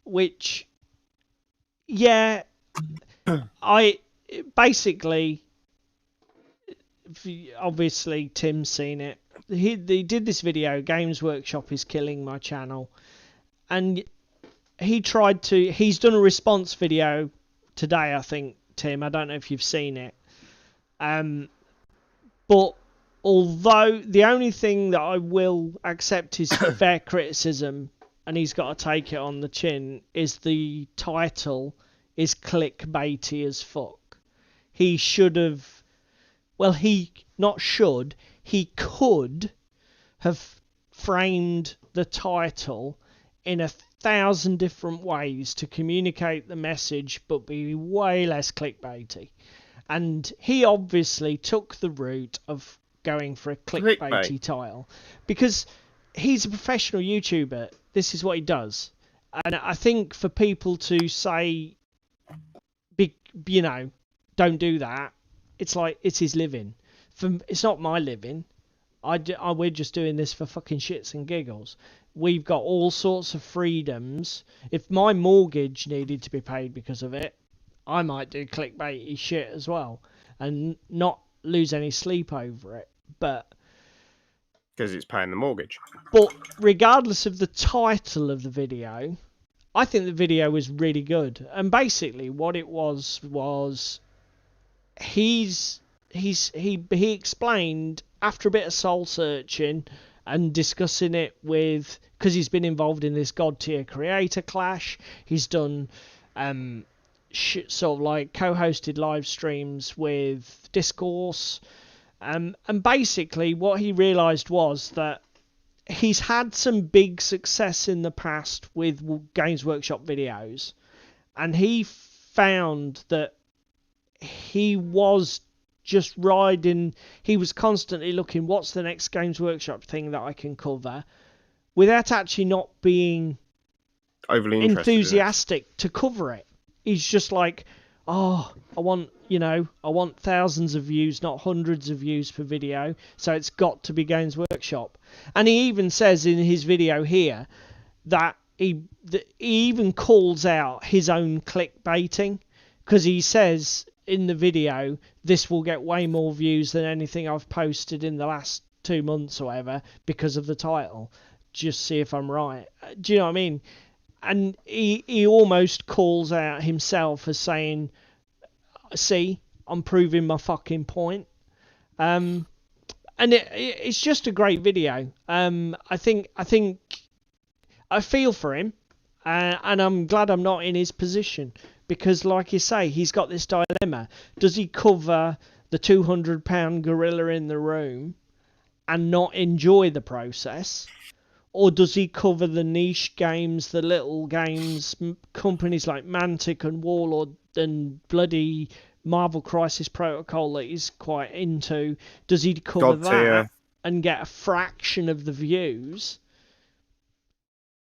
which, yeah, basically, obviously Tim's seen it. He did this video, Games Workshop is killing my channel, and he's done a response video today, I think, Tim. I don't know if you've seen it. But although the only thing that I will accept is fair criticism, and he's got to take it on the chin, is the title is clickbaity as fuck. He should have... Well, he could have framed the title in 1,000 different ways to communicate the message, but be way less clickbaity. And he obviously took the route of going for a clickbaity title because he's a professional YouTuber. This is what he does. And I think for people to say, you know, don't do that, it's like it's his living. It's not my living. We're just doing this for fucking shits and giggles. We've got all sorts of freedoms. If my mortgage needed to be paid because of it, I might do clickbaity shit as well and not lose any sleep over it. But because it's paying the mortgage. But regardless of the title of the video, I think the video was really good. And basically what it was he explained, after a bit of soul searching and discussing it with, because he's been involved in this God tier creator clash, he's done sort of like co-hosted live streams with Discourse, and basically what he realised was that he's had some big success in the past with Games Workshop videos, and he found that he was just riding, he was constantly looking, what's the next Games Workshop thing that I can cover, without actually not being overly enthusiastic to cover it. He's just like, oh, I want thousands of views, not hundreds of views per video, so it's got to be Games Workshop. And he even says in his video here that he even calls out his own clickbaiting, because he says in the video, this will get way more views than anything I've posted in the last 2 months or whatever because of the title. Just see if I'm right. Do you know what I mean? And he almost calls out himself as saying, see, I'm proving my fucking point. And it's just a great video. I think I feel for him, and I'm glad I'm not in his position, because like you say, he's got this dilemma. Does he cover the 200-pound gorilla in the room and not enjoy the process? Or does he cover the niche games, the little games, companies like Mantic and Warlord and bloody Marvel Crisis Protocol that he's quite into? Does he cover that and get a fraction of the views?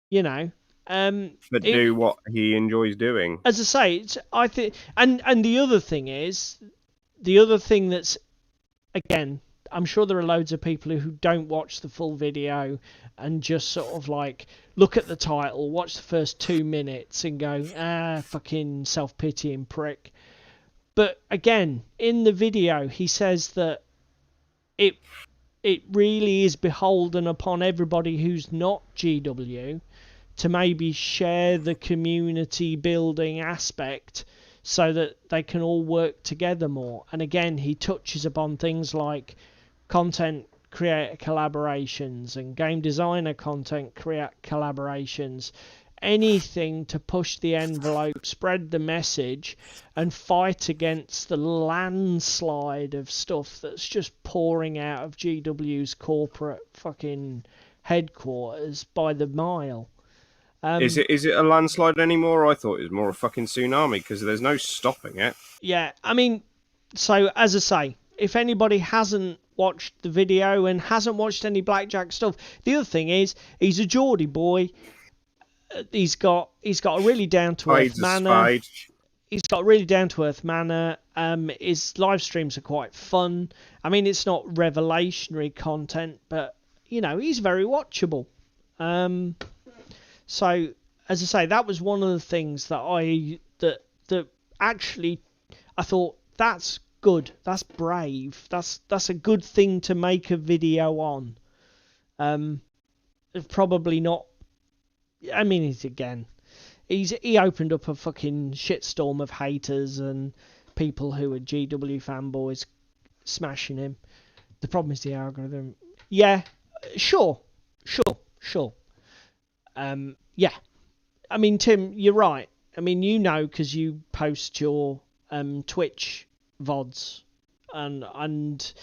You know, but do what he enjoys doing. As I say, I think, and the other thing is, the other thing that's, again, I'm sure there are loads of people who don't watch the full video and just sort of like look at the title, watch the first 2 minutes and go, fucking self-pitying prick. But again, in the video, he says that it really is beholden upon everybody who's not GW to maybe share the community building aspect so that they can all work together more. And again, he touches upon things like content creator collaborations and game designer content collaborations, anything to push the envelope, spread the message, and fight against the landslide of stuff that's just pouring out of GW's corporate fucking headquarters by the mile. Is it a landslide anymore? I thought it was more a fucking tsunami, because there's no stopping it. Yeah, I mean, so as I say, if anybody hasn't watched the video and hasn't watched any Blackjack stuff, the other thing is he's a Geordie boy. He's got a really down to earth manner. He's got a really down to earth manner. His live streams are quite fun. I mean, it's not revelationary content, but you know, he's very watchable. So, as I say, that was one of the things that that actually I thought, that's good, that's brave, that's a good thing to make a video on. Probably not. I mean, he opened up a fucking shitstorm of haters and people who are GW fanboys smashing him. The problem is the algorithm. Yeah, sure. Yeah. I mean, Tim, you're right. I mean, you know, because you post your Twitch VODs, and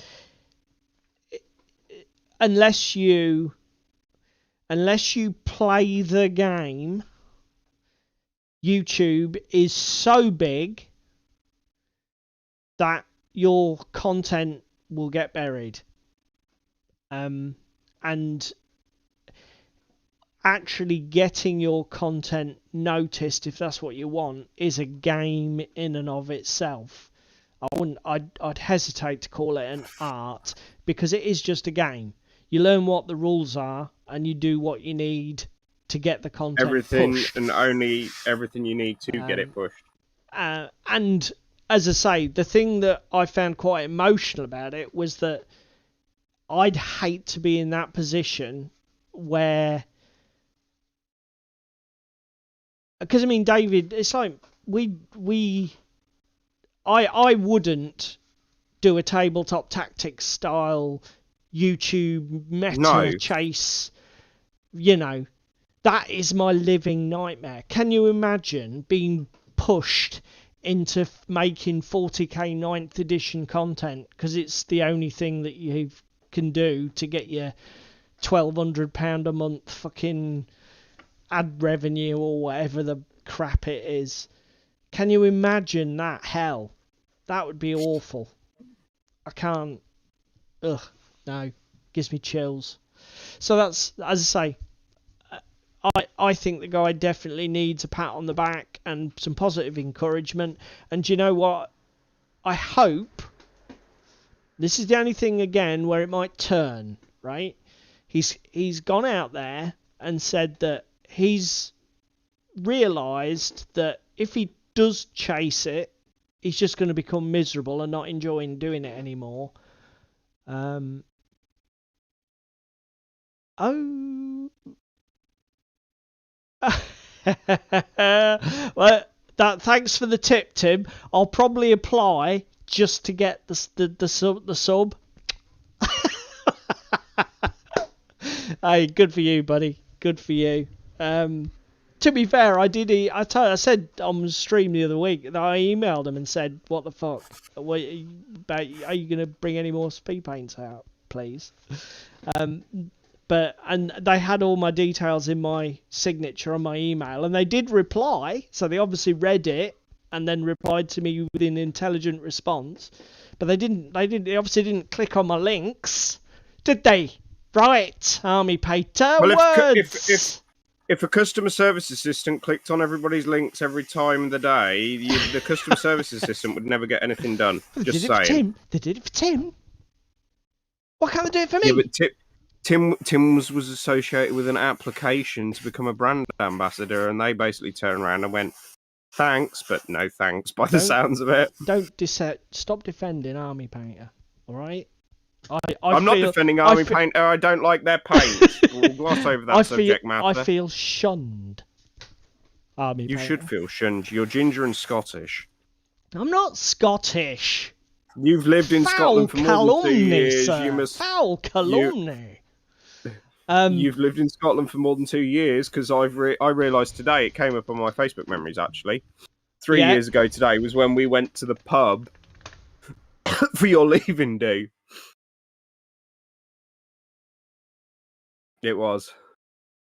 unless you play the game, YouTube is so big that your content will get buried. And actually getting your content noticed, if that's what you want, is a game in and of itself. I'd hesitate to call it an art, because it is just a game. You learn what the rules are, and you do what you need to get the content pushed. And only everything you need to get it pushed. And as I say, the thing that I found quite emotional about it was that I'd hate to be in that position where... Because, I mean, David, it's like I wouldn't do a tabletop tactics style YouTube meta chase. You know, that is my living nightmare. Can you imagine being pushed into making 40k 9th edition content because it's the only thing that you can do to get your £1,200 a month fucking ad revenue or whatever the crap it is? Can you imagine that hell? That would be awful. I can't. Ugh, no. Gives me chills. So that's, as I say, I think the guy definitely needs a pat on the back and some positive encouragement. And do you know what? I hope, this is the only thing again where it might turn, right? He's gone out there and said that he's realised that if he does chase it, he's just going to become miserable and not enjoying doing it anymore. Well, thanks for the tip, Tim. I'll probably apply just to get the sub. Hey, good for you, buddy. Good for you. To be fair, I said on stream the other week that I emailed him and said, "What the fuck? Are you going to bring any more speed paints out, please?" And they had all my details in my signature on my email, and they did reply. So they obviously read it and then replied to me with an intelligent response. But they obviously didn't click on my links, did they? Right, Army Pater. Well, if a customer service assistant clicked on everybody's links every time of the day, the customer service assistant would never get anything done. Just saying. They did it for Tim. Why can't they do it for me? Yeah, but Tim was associated with an application to become a brand ambassador, and they basically turned around and went, "Thanks, but no thanks." By the sounds of it. Stop defending Army Painter. All right. I'm not defending Army Painter. I don't like their paint. We'll gloss over that subject matter. I feel shunned. Army Painter. You should feel shunned. You're ginger and Scottish. I'm not Scottish. You've lived in Scotland for more than 2 years. Sir. Foul calumny. You've lived in Scotland for more than 2 years, because I realised today, it came up on my Facebook memories actually. 3 years ago today was when we went to the pub for your leaving do. It was.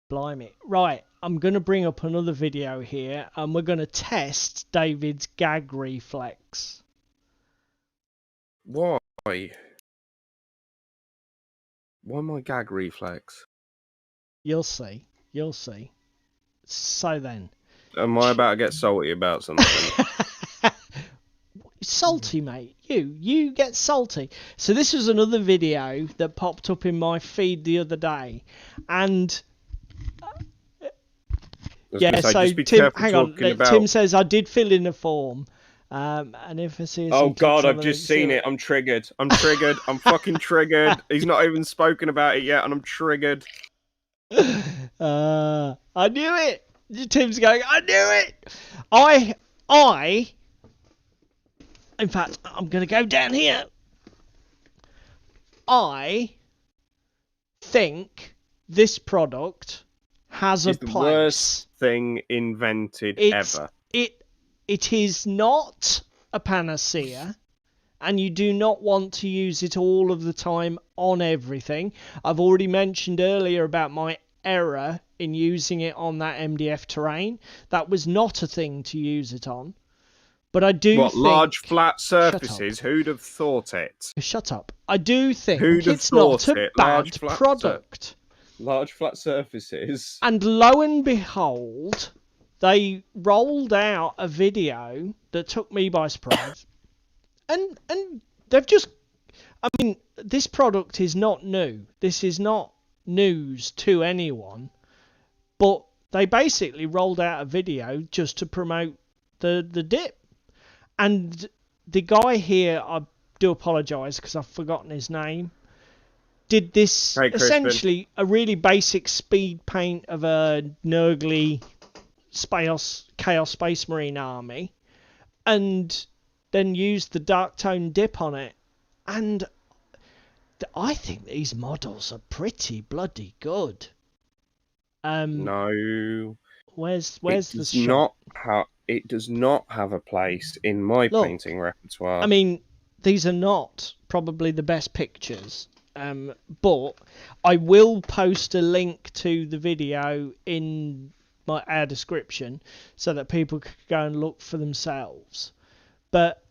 Blimey. Right, I'm going to bring up another video here, and we're going to test David's gag reflex. Why? Why my gag reflex? You'll see. So then. Am I about to get salty about something? Salty, mate. You get salty. So this was another video that popped up in my feed the other day, and so Tim, hang on. Tim says I did fill in a form, and if I see. Oh God, I've just seen it. I'm triggered. I'm fucking triggered. He's not even spoken about it yet, and I'm triggered. I knew it. Tim's going, I knew it. In fact, I'm going to go down here. I think this product has a place. The worst thing invented ever. It is not a panacea, and you do not want to use it all of the time on everything. I've already mentioned earlier about my error in using it on that MDF terrain. That was not a thing to use it on. But I do What, think... large flat Shut surfaces? Who'd have thought it? Shut up. I do think Who'd have it's not thought a it? bad product. Large flat surfaces. And lo and behold, they rolled out a video that took me by surprise. And they've just... I mean, this product is not new. This is not news to anyone. But they basically rolled out a video just to promote the dip. And the guy here, I do apologise because I've forgotten his name, did this essentially a really basic speed paint of a Nurgly Chaos Space Marine army, and then used the dark tone dip on it. And I think these models are pretty bloody good. No. Where's the shot? It does not have a place in my painting repertoire. I mean, these are not probably the best pictures, but I will post a link to the video in our description so that people can go and look for themselves. But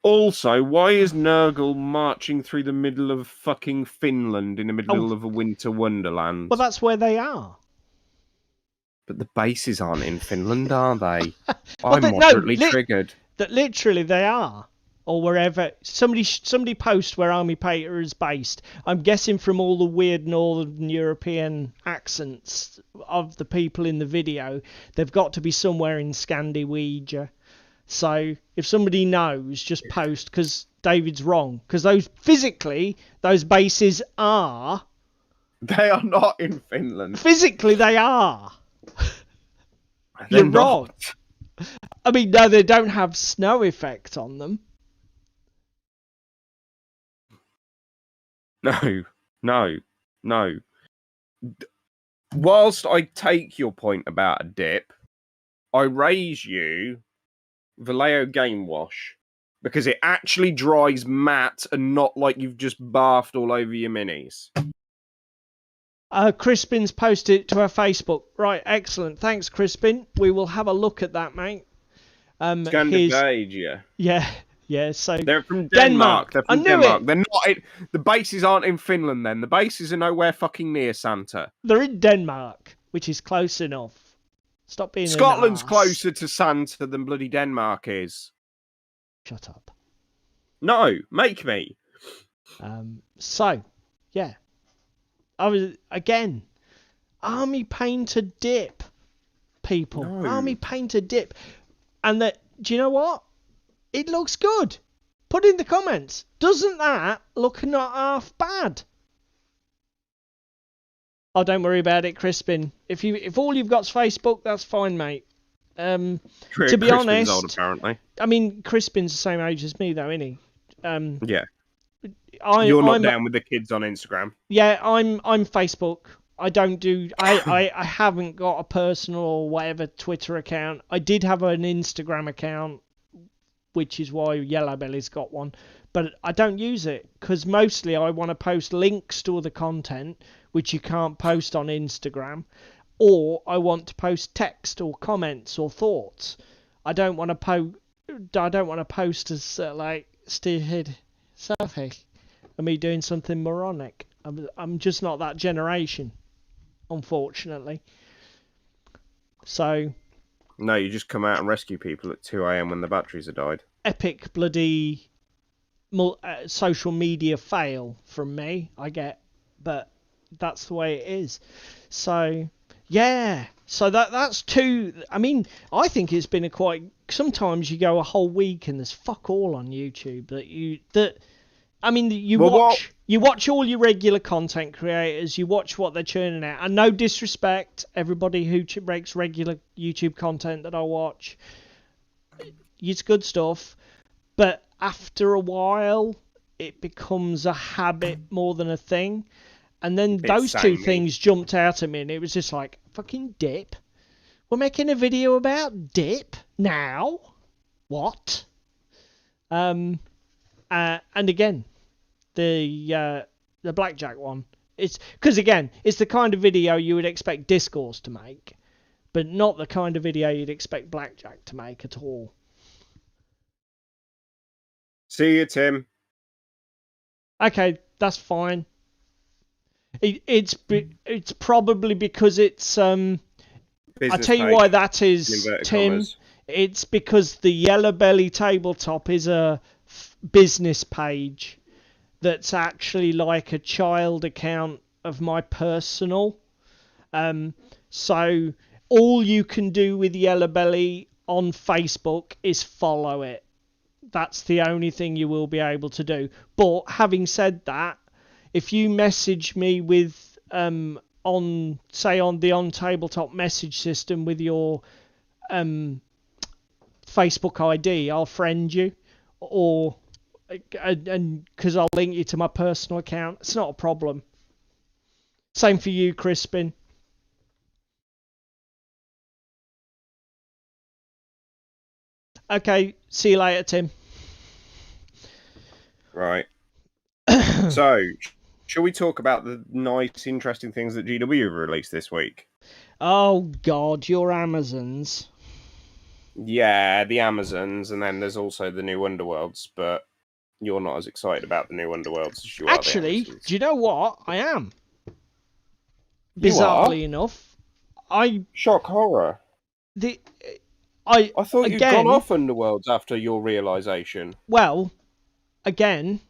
also, why is Nurgle marching through the middle of fucking Finland in the middle of a winter wonderland? Well, that's where they are. But the bases aren't in Finland, are they? I'm moderately triggered. That literally they are, or wherever. Somebody post where Army Pater is based. I'm guessing from all the weird Northern European accents of the people in the video, they've got to be somewhere in Scandinavia. So if somebody knows, just post, because David's wrong. Because those bases are. They are not in Finland. Physically, they are. You're wrong. I mean, no, they don't have snow effect on them. No. Whilst I take your point about a dip, I raise you Vallejo Game Wash because it actually dries matte and not like you've just bathed all over your minis. Crispin's posted it to our Facebook. Right, excellent. Thanks, Crispin. We will have a look at that, mate. Scandinavia. Yeah. So they're from Denmark. They're from Denmark. It. They're not. The bases aren't in Finland. Then the bases are nowhere fucking near Santa. They're in Denmark, which is close enough. Stop being. Scotland's closer to Santa than bloody Denmark is. Shut up. No, make me. So, yeah. I was again, Army Painter dip, people. No. Army Painter dip, and that. Do you know what? It looks good. Put in the comments. Doesn't that look not half bad? Oh, don't worry about it, Crispin. If all you've got's Facebook, that's fine, mate. To be honest, old, apparently. I mean, Crispin's the same age as me, though, isn't he? Yeah. You're not down with the kids on Instagram. Yeah, I'm Facebook. I don't do. I haven't got a personal or whatever Twitter account. I did have an Instagram account, which is why Yellow Belly's got one, but I don't use it because mostly I want to post links to other content which you can't post on Instagram, or I want to post text or comments or thoughts. I don't want to post as like stupid selfie of me doing something moronic. I'm just not that generation, unfortunately. So. No, you just come out and rescue people at 2 a.m. when the batteries are died. Epic bloody social media fail from me, I get, but that's the way it is. So, yeah. So that's two. I mean, I think it's been sometimes you go a whole week and there's fuck all on YouTube you watch all your regular content creators, you watch what they're churning out. And no disrespect, everybody who makes regular YouTube content that I watch, it's good stuff. But after a while, it becomes a habit more than a thing. And then those two things jumped out at me, and it was just like, fucking dip? We're making a video about dip now? What? And again, the Blackjack one. It's because, again, it's the kind of video you would expect Discourse to make. but not the kind of video you'd expect Blackjack to make at all. See you, Tim. Okay, that's fine. It's probably because it's I'll tell you why that is, Tim. Commas. It's because the Yellow Belly Tabletop is a business page that's actually like a child account of my personal. So all you can do with Yellow Belly on Facebook is follow it. That's the only thing you will be able to do. But having said that, if you message me with on the OnTableTop message system with your Facebook ID, I'll friend you, or and because I'll link you to my personal account. It's not a problem. Same for you, Crispin. Okay, see you later, Tim. Right. So, shall we talk about the nice, interesting things that GW released this week? Oh God, your Amazons. Yeah, the Amazons, and then there's also the new Underworlds, but you're not as excited about the new Underworlds as you are the Amazons. Do you know what? I am. You Bizarrely are? enough, Shock horror. I thought you'd gone off Underworlds after your realisation. Well, again,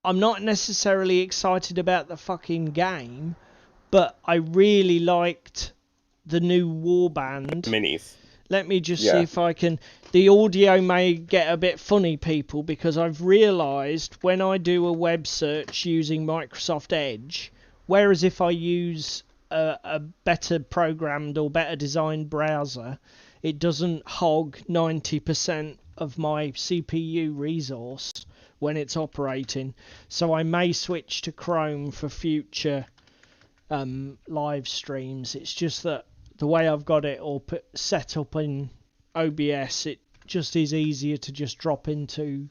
I'm not necessarily excited about the fucking game, but I really liked the new warband. Minis. Let me just see if I can... The audio may get a bit funny, people, because I've realised when I do a web search using Microsoft Edge, whereas if I use a better programmed or better designed browser, it doesn't hog 90% of my CPU resource when it's operating. So I may switch to Chrome for future live streams. It's just that the way I've got it all set up in OBS, it just is easier to just drop into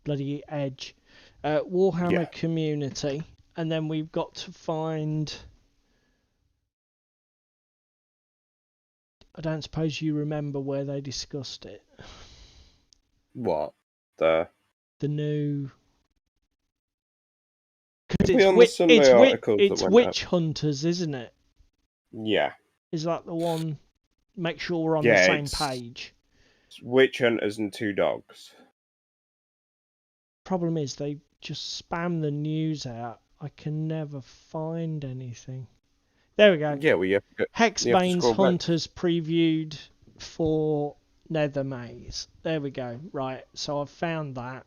bloody Edge. Warhammer community, and then we've got to find... I don't suppose you remember where they discussed it. What? The new... It's Witch Hunters, isn't it? Yeah. Is that the one? Make sure we're on the same page. It's Witch Hunters and Two Dogs. Problem is, they just spam the news out. I can never find anything. There we go. Yeah, well, Hexbane's Hunters previewed for Nether Maze. There we go. Right, so I've found that.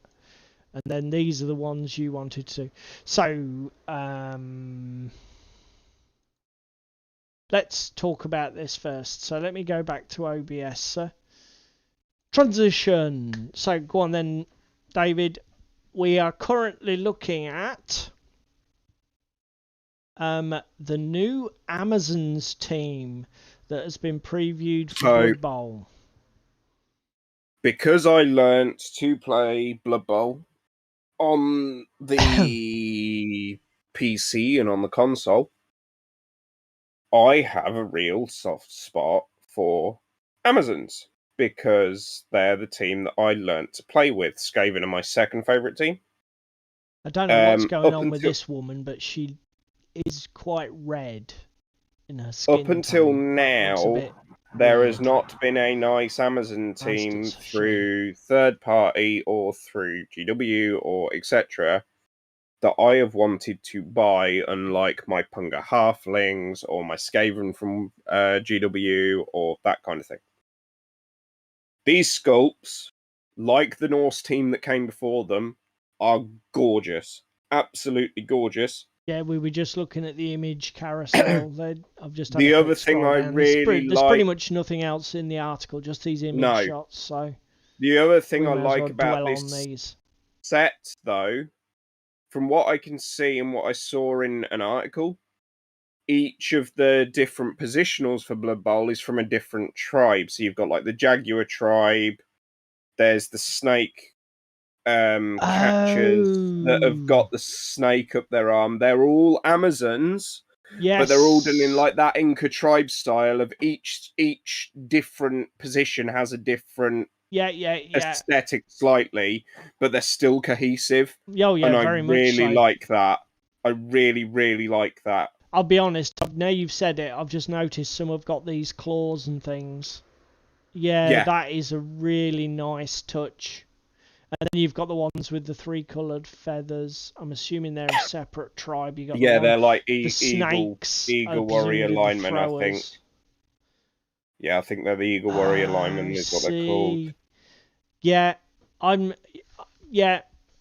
And then these are the ones you wanted to. So, let's talk about this first. So let me go back to OBS. Transition. So go on then, David. We are currently looking at the new Amazons team that has been previewed for Blood Bowl. Because I learnt to play Blood Bowl on the PC and on the console, I have a real soft spot for Amazons because they're the team that I learnt to play with. Skaven are my second favourite team. I don't know what's going on with this woman, but she is quite red in her skin. Up until now, there has not been a nice Amazon team through third party or through GW or etc. that I have wanted to buy, unlike my Punga Halflings or my Skaven from GW or that kind of thing. These sculpts, like the Norse team that came before them, are gorgeous. Absolutely gorgeous. Yeah, we were just looking at the image carousel. I've just had the other thing I really there's pretty much nothing else in the article, just these image shots. So the other thing I like about this set, though, from what I can see and what I saw in an article, each of the different positionals for Blood Bowl is from a different tribe. So you've got like the Jaguar tribe. There's the snake catchers that have got the snake up their arm. They're all Amazons, Yes. But they're all done in like that Inca tribe style of each different position has a different Yeah. aesthetic slightly, but they're still cohesive. Oh yeah, And I very much really so. like that. I really, really like that. I'll be honest, now you've said it, I've just noticed some have got these claws and things. Yeah, Yeah. that is a really nice touch. And then you've got the ones with the 3 coloured feathers. I'm assuming they're a separate tribe. You got the Yeah, one, they're like the eagle snakes, warrior presumably the linemen, I think. throwers. Yeah, I think they're the eagle warrior linemen is what they're called. Yeah, yeah,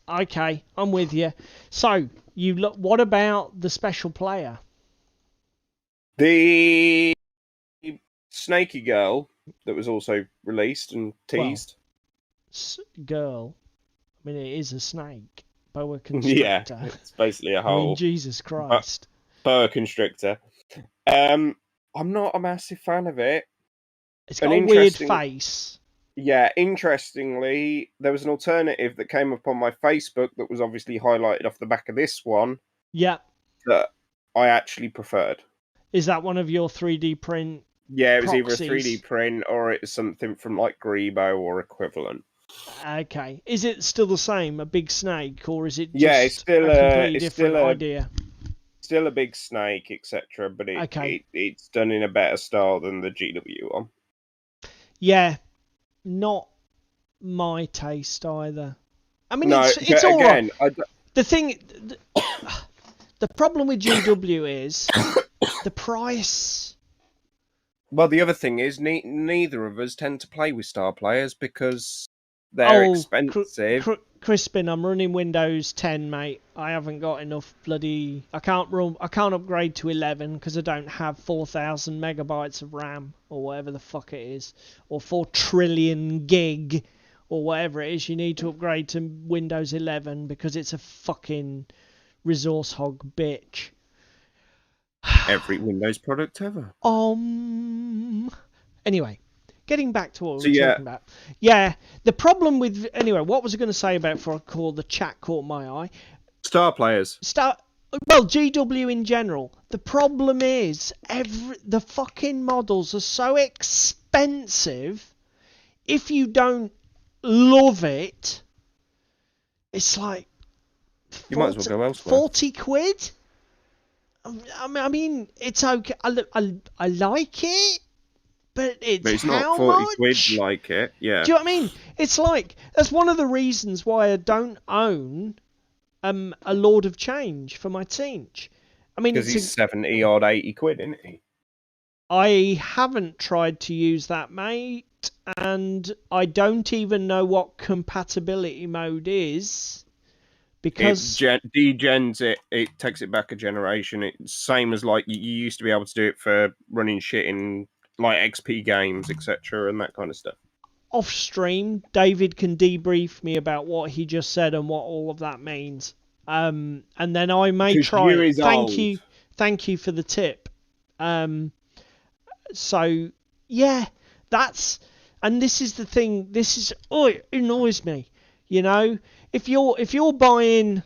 okay, I'm with you. So, you look. What about the special player? The snaky girl that was also released and teased. Girl. I mean, it is a snake. Boa Yeah, constrictor. it's basically a I mean, whole Jesus Christ. boa constrictor. I'm not a massive fan of it. It's got a weird face. Yeah, interestingly, there was an alternative that came up on my Facebook that was obviously highlighted off the back of this one. Yep. That I actually preferred. Is that one of your 3D print? Yeah, it was proxies? either a 3D print or it was something from like Grebo or equivalent. Okay. Is it still the same, a big snake, or is it just it's still a completely different idea? Still a big snake, etc. But it's done in a better style than the GW one. Yeah, not my taste either. I mean, no, it's all again, right. The thing, the problem with GW is the price. Well, the other thing is neither of us tend to play with star players because they're expensive. Crispin, I'm running Windows 10, mate. I haven't got enough bloody. I can't upgrade to 11 because I don't have 4,000 megabytes of RAM or whatever the fuck it is, or 4 trillion gig or whatever it is. You need to upgrade to Windows 11 because it's a fucking resource hog bitch. Every Windows product ever. Anyway, getting back to what we were talking about. Yeah, the problem with... Anyway, what was I going to say about before I called the chat caught my eye? Star players. Well, GW in general. The problem is the fucking models are so expensive. If you don't love it, it's like... You might as well go elsewhere. 40 quid? I mean, it's okay. I like it, but it's not how 40 much? quid like it. Yeah. Do you know what I mean? It's like that's one of the reasons why I don't own a Lord of Change for my Teench. I mean, because he's 70 odd 80 quid, isn't he? I haven't tried to use that, mate, and I don't even know what compatibility mode is. Because it degens it takes it back a generation. It's same as like you used to be able to do it for running shit in like XP games, etc., and that kind of stuff. Off stream, David can debrief me about what he just said and what all of that means. And then I may try it. Thank you for the tip. So yeah, and this is the thing. It annoys me. You know, if you're buying,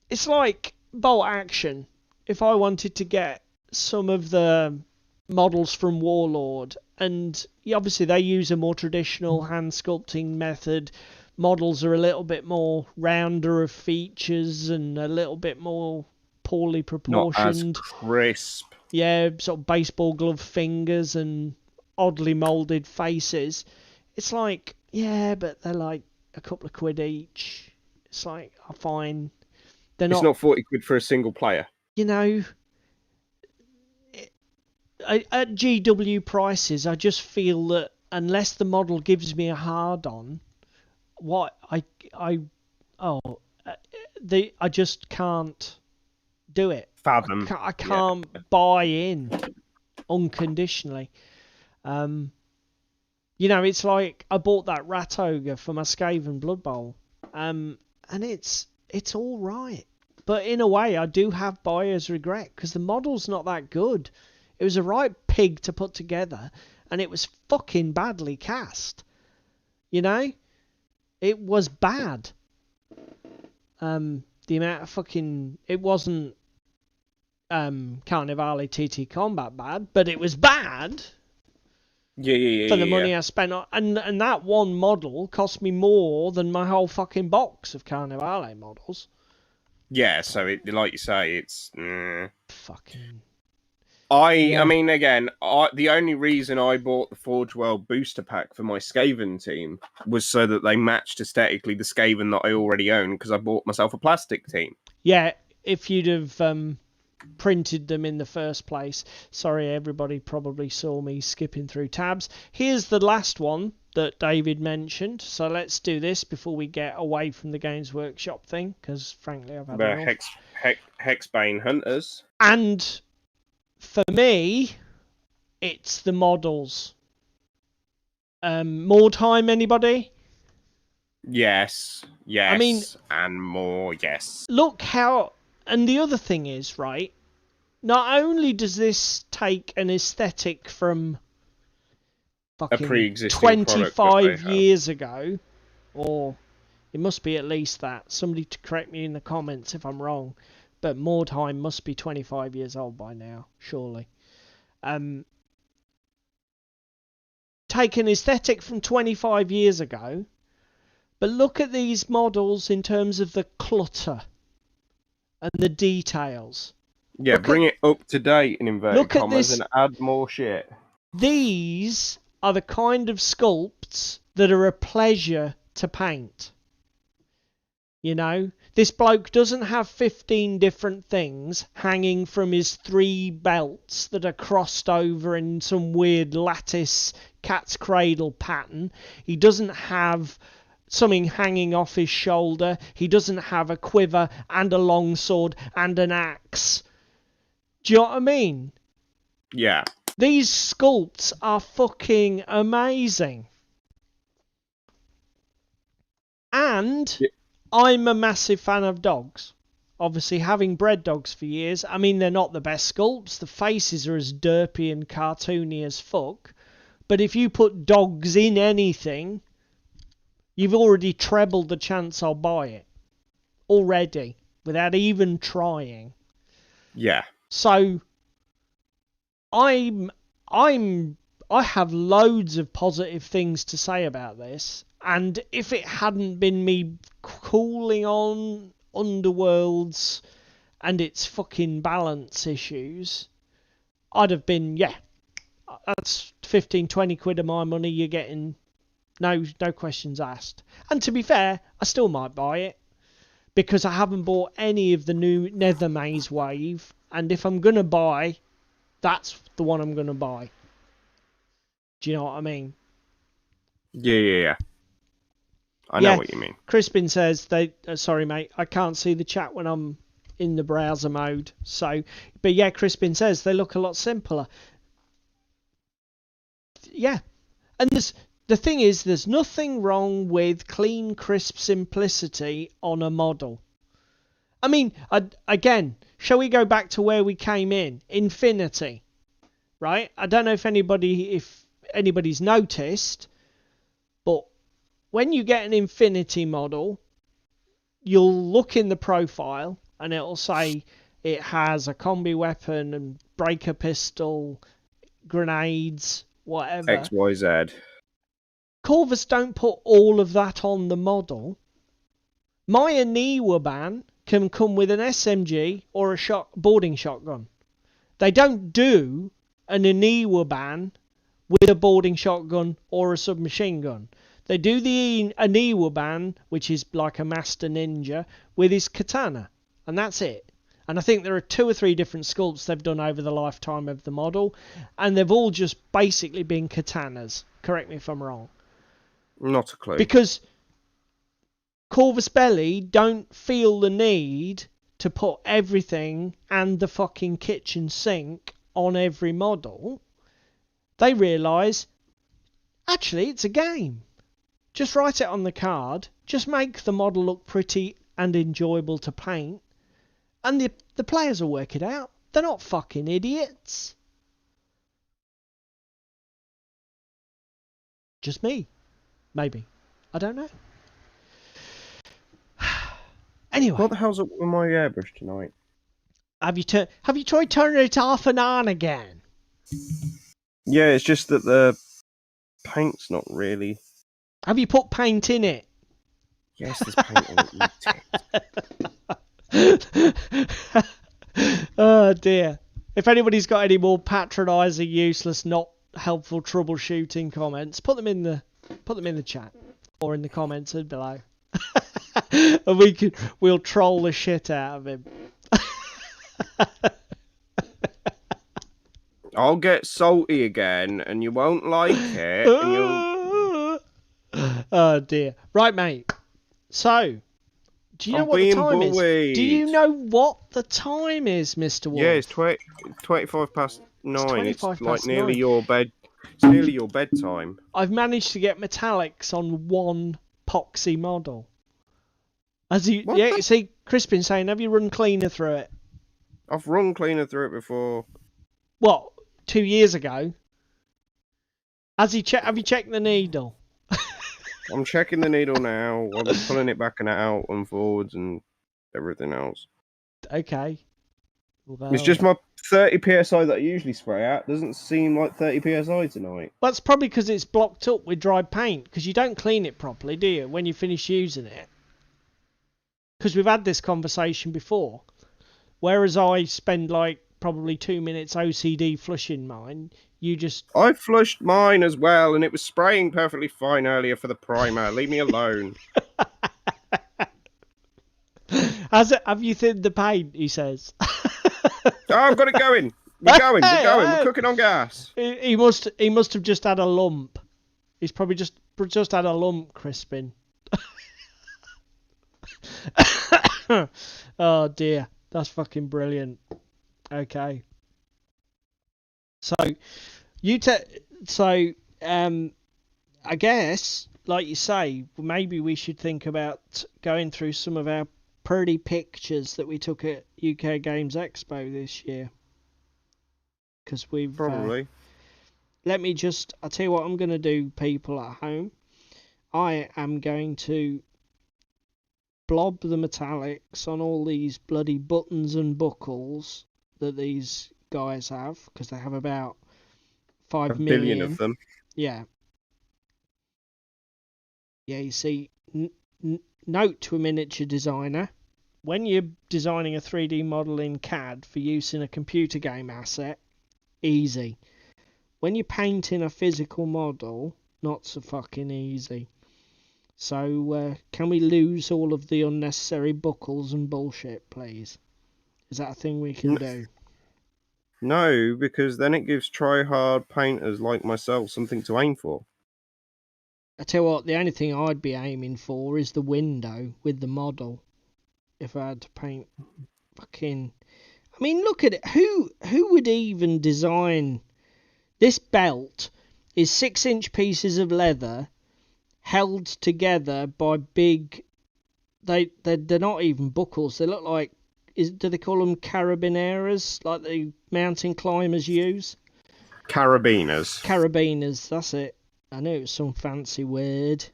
it's like Bolt Action. If I wanted to get some of the models from Warlord, and obviously they use a more traditional hand sculpting method, models are a little bit more rounder of features and a little bit more poorly proportioned. Not as crisp. Yeah, sort of baseball glove fingers and oddly moulded faces. It's like, yeah, but they're like a couple of quid each. It's like, fine. It's not 40 quid for a single player. You know, at GW prices, I just feel that unless the model gives me a hard on, I just can't do it. Fathom. I can't buy in unconditionally. You know, it's like I bought that Rat Ogre for my Skaven Blood Bowl, and it's all right. But in a way, I do have buyer's regret because the model's not that good. It was a right pig to put together, and it was fucking badly cast. You know? It was bad. The amount of fucking... It wasn't Carnivale TTCombat bad, but it was bad Yeah. for the money I spent on, and that one model cost me more than my whole fucking box of Carnivale models. Yeah, so like you say, it's Fucking. I mean, again, the only reason I bought the Forge World booster pack for my Skaven team was so that they matched aesthetically the Skaven that I already own, because I bought myself a plastic team. Yeah, if you'd have printed them in the first place. Sorry, everybody probably saw me skipping through tabs. Here's the last one that David mentioned. So let's do this before we get away from the Games Workshop thing, because frankly I've had enough. Hexbane Hunters. And for me, it's the models. More time, anybody? Yes. I mean, and more, yes. Look how... And the other thing is, right, not only does this take an aesthetic from fucking a pre-existing 25 years ago, or it must be at least that. Somebody to correct me in the comments if I'm wrong, but Mordheim must be 25 years old by now, surely. Take an aesthetic from 25 years ago, but look at these models in terms of the clutter and the details. Yeah, bring it up to date in inverted commas and add more shit. These are the kind of sculpts that are a pleasure to paint. You know, this bloke doesn't have 15 different things hanging from his 3 belts that are crossed over in some weird lattice cat's cradle pattern. He doesn't have something hanging off his shoulder. He doesn't have a quiver and a longsword and an axe. Do you know what I mean? Yeah. These sculpts are fucking amazing. And I'm a massive fan of dogs. Obviously, having bred dogs for years, I mean, they're not the best sculpts. The faces are as derpy and cartoony as fuck. But if you put dogs in anything, you've already trebled the chance I'll buy it. Already. Without even trying. Yeah. So, I have loads of positive things to say about this, and if it hadn't been me cooling on Underworlds and its fucking balance issues, I'd have been, yeah, that's 15-20 quid of my money you're getting, no questions asked. And to be fair, I still might buy it, because I haven't bought any of the new Nether Maze Wave, and if I'm gonna buy, that's the one I'm going to buy. Do you know what I mean? Yeah. I know what you mean. Crispin says, sorry, mate, I can't see the chat when I'm in the browser mode. So, but yeah, Crispin says they look a lot simpler. Yeah. And the thing is, there's nothing wrong with clean, crisp simplicity on a model. I mean, again, shall we go back to where we came in? Infinity. Right? I don't know if anybody's noticed, but when you get an Infinity model, you'll look in the profile and it'll say it has a combi weapon and breaker pistol, grenades, whatever. XYZ. Corvus don't put all of that on the model. My Aniwa can come with an SMG or a boarding shotgun. They don't do an Aniwa with a boarding shotgun or a submachine gun. They do the Aniwa, which is like a master ninja, with his katana. And that's it. And I think there are 2 or 3 different sculpts they've done over the lifetime of the model. And they've all just basically been katanas. Correct me if I'm wrong. Not a clue. Because Corvus Belli don't feel the need to put everything and the fucking kitchen sink on every model. They realise, actually, it's a game. Just write it on the card. Just make the model look pretty and enjoyable to paint. And the players will work it out. They're not fucking idiots. Just me. Maybe. I don't know. Anyway. What the hell's up with my airbrush tonight? Have you tried turning it off and on again? Yeah, it's just that the paint's not really. Have you put paint in it? Yes, there's paint in it, you tit. Oh dear. If anybody's got any more patronising, useless, not helpful troubleshooting comments, put them in the chat or in the comments below. And we'll troll the shit out of him. I'll get salty again, and you won't like it. And you'll... Oh dear. Right, mate. So, do you know I'm what the being time is? bullied. Do you know what the time is, Mr. Wolf? Yeah, it's 25 past 9. It's 25 like past nearly 9. your bed. It's nearly your bedtime. I've managed to get metallics on one poxy model. See, Crispin saying, have you run cleaner through it? I've run cleaner through it before. What, 2 years ago? Have you checked the needle? I'm checking the needle now. I'm pulling it back and out and forwards and everything else. Okay. Well, it's just my 30 psi that I usually spray at. Doesn't seem like 30 psi tonight. That's probably because it's blocked up with dry paint, because you don't clean it properly, do you, when you finish using it? Because we've had this conversation before. Whereas I spend like probably 2 minutes OCD flushing mine, you just... I flushed mine as well, and it was spraying perfectly fine earlier for the primer. Leave me alone. Have you thinned the paint, he says. Oh, I've got it going. We're going. We're cooking on gas. He must have just had a lump. He's probably just had a lump, Crispin. Oh dear, that's fucking brilliant. Okay. So I guess, like you say, maybe we should think about going through some of our pretty pictures that we took at UK Games Expo this year. Because we've... Probably. I'll tell you what I'm going to do, people at home. I am going to blob the metallics on all these bloody buttons and buckles that these guys have, because they have about 5 million. Billion of them. Yeah. Yeah, you see, note to a miniature designer, when you're designing a 3D model in CAD for use in a computer game asset, easy. When you're painting a physical model, not so fucking easy. So, can we lose all of the unnecessary buckles and bullshit, please? Is that a thing we can do? No, because then it gives try-hard painters like myself something to aim for. I tell you what, the only thing I'd be aiming for is the window with the model. If I had to paint fucking... I mean, look at it. Who would even design... This belt is 6-inch pieces of leather held together by big... They're not even buckles. They look like... Do they call them carabineras? Like the mountain climbers use? Carabiners. Carabiners, that's it. I knew it was some fancy word.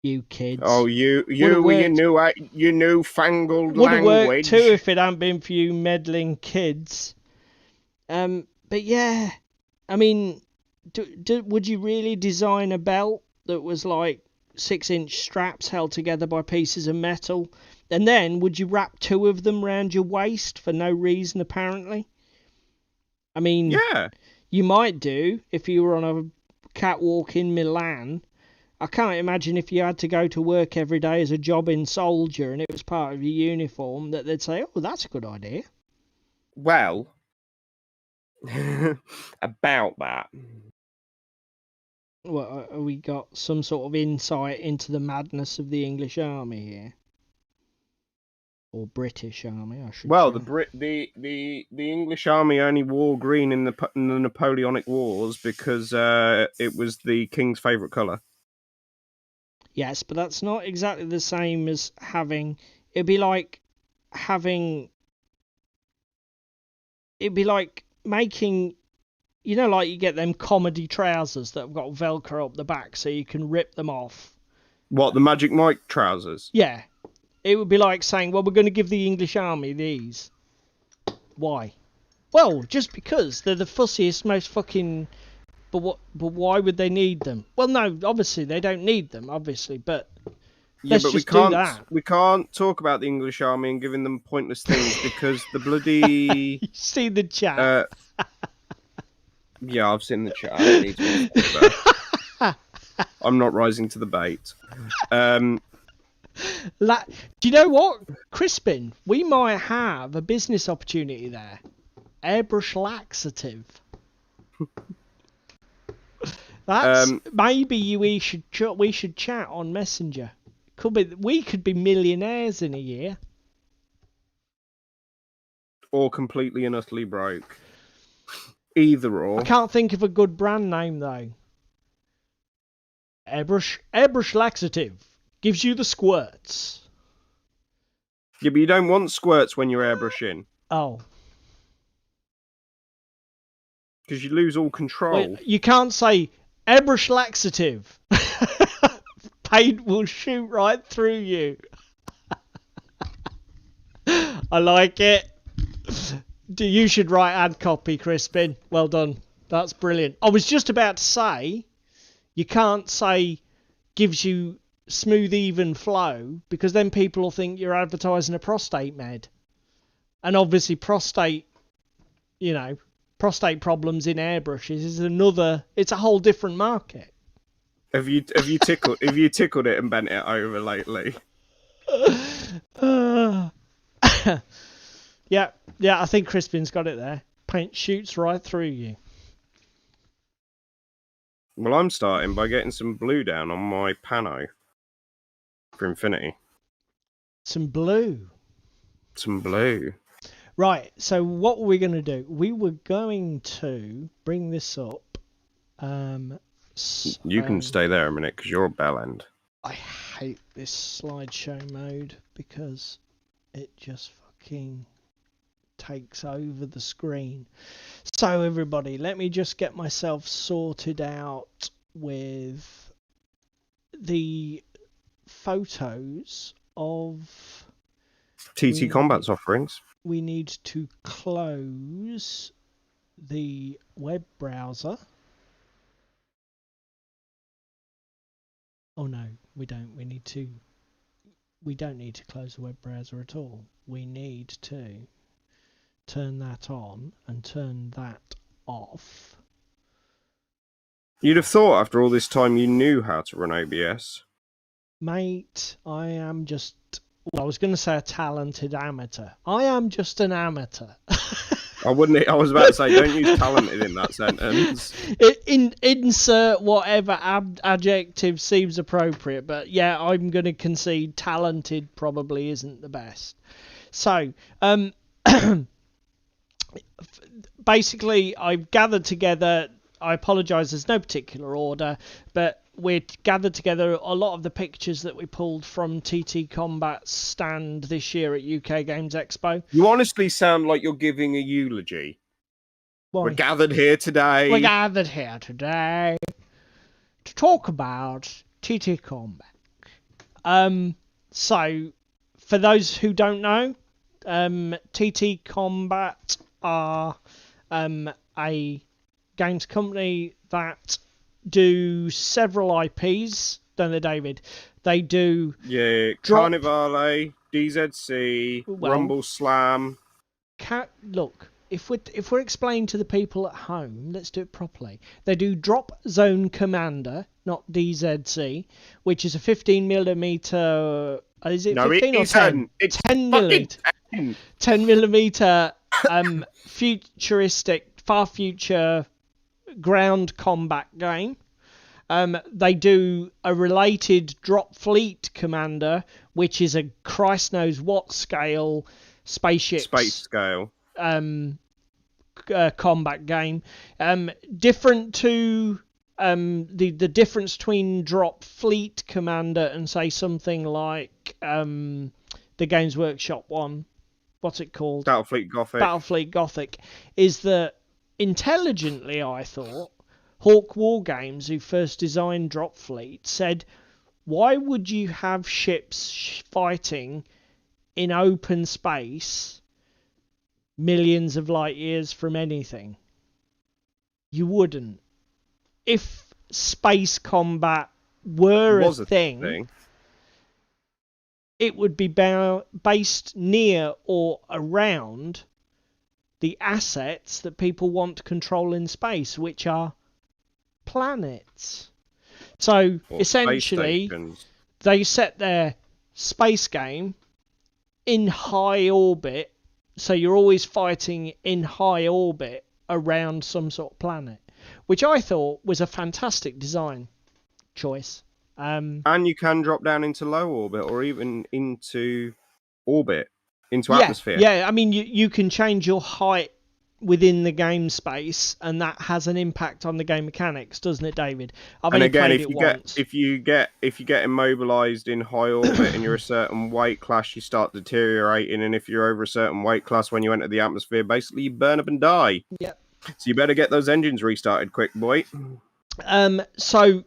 You kids. Oh, you with your newfangled would have language. worked too if it hadn't been for you meddling kids. But yeah, I mean, would you really design a belt that was like 6-inch straps held together by pieces of metal? And then would you wrap 2 of them round your waist for no reason apparently? I mean, yeah, you might do if you were on a catwalk in Milan. I can't imagine if you had to go to work every day as a jobbing soldier and it was part of your uniform that they'd say, oh, that's a good idea. Well, about that. Well, we got some sort of insight into the madness of the English army here. Or British army, I should Well, say. the English army only wore green in the Napoleonic Wars because it was the king's favourite colour. Yes, but that's not exactly the same as having... It'd be like making... You know, like you get them comedy trousers that have got Velcro up the back so you can rip them off. What, the Magic Mike trousers? Yeah. It would be like saying, well, we're going to give the English army these. Why? Well, just because they're the fussiest, most fucking. But what? But why would they need them? Well, no, obviously they don't need them, obviously, but let's but just do that. we can't talk about the English army and giving them pointless things because the bloody. You see the chat. Yeah, I've seen the chat. I need to I'm not rising to the bait. Do you know what, Crispin? We might have a business opportunity there. Airbrush laxative. That's maybe we should chat on Messenger. We could be millionaires in a year, or completely and utterly broke. Either or. I can't think of a good brand name though. Airbrush laxative gives you the squirts. Yeah, but you don't want squirts when you're airbrushing. Oh. Because you lose all control. Well, you can't say airbrush laxative. Paint will shoot right through you. I like it. You should write ad copy, Crispin. Well done. That's brilliant. I was just about to say, you can't say gives you smooth, even flow, because then people will think you're advertising a prostate med. And obviously prostate problems in airbrushes is it's a whole different market. Have you tickled it and bent it over lately? Yeah, I think Crispin's got it there. Paint shoots right through you. Well, I'm starting by getting some blue down on my pano for Infinity. Some blue. Right, so what were we going to do? We were going to bring this up. You can stay there a minute because you're a bell end. I hate this slideshow mode because it just fucking takes over the screen. So everybody, let me just get myself sorted out with the photos of TTCombat's offerings. We need to close the web browser. Oh no, we don't. We don't need to close the web browser at all. We need to turn that on and turn that off. You'd have thought after all this time you knew how to run OBS. Mate, I am just... Well, I was going to say a talented amateur. I am just an amateur. I was about to say, don't use talented in that sentence. Insert whatever adjective seems appropriate, but yeah, I'm going to concede talented probably isn't the best. So, basically, I've gathered together... I apologise, there's no particular order, but we gathered together a lot of the pictures that we pulled from TTCombat's stand this year at UK Games Expo. You honestly sound like you're giving a eulogy. Why? We're gathered here today to talk about TTCombat. So, for those who don't know, TTCombat are a games company that do several IPs, don't they, David? They do... Yeah, Carnivale, DZC, Rumble Slam. Look, if we're explaining to the people at home, let's do it properly. They do Drop Zone Commander, not DZC, which is a 15mm... is it 15 or 10? It's 10mm. 10mm futuristic, far future... ground combat game. They do a related Drop Fleet Commander, which is a Christ knows what scale space scale combat game. Different to the difference between Drop Fleet Commander and say something like the Games Workshop one. What's it called? Battlefleet Gothic is that intelligently, I thought, Hawk War Games, who first designed Drop Fleet, said, why would you have ships fighting in open space millions of light years from anything. You wouldn't. If space combat were a thing, it would be based near or around the assets that people want to control in space, which are planets. So essentially, they set their space game in high orbit, so you're always fighting in high orbit around some sort of planet, which I thought was a fantastic design choice. And you can drop down into low orbit or even into orbit, into atmosphere. Yeah, I mean, you can change your height within the game space, and that has an impact on the game mechanics, doesn't it, David? I've only played it once. If you get immobilized in high orbit and you're a certain weight class, you start deteriorating, and if you're over a certain weight class when you enter the atmosphere, basically you burn up and die. Yeah. So you better get those engines restarted quick, boy. So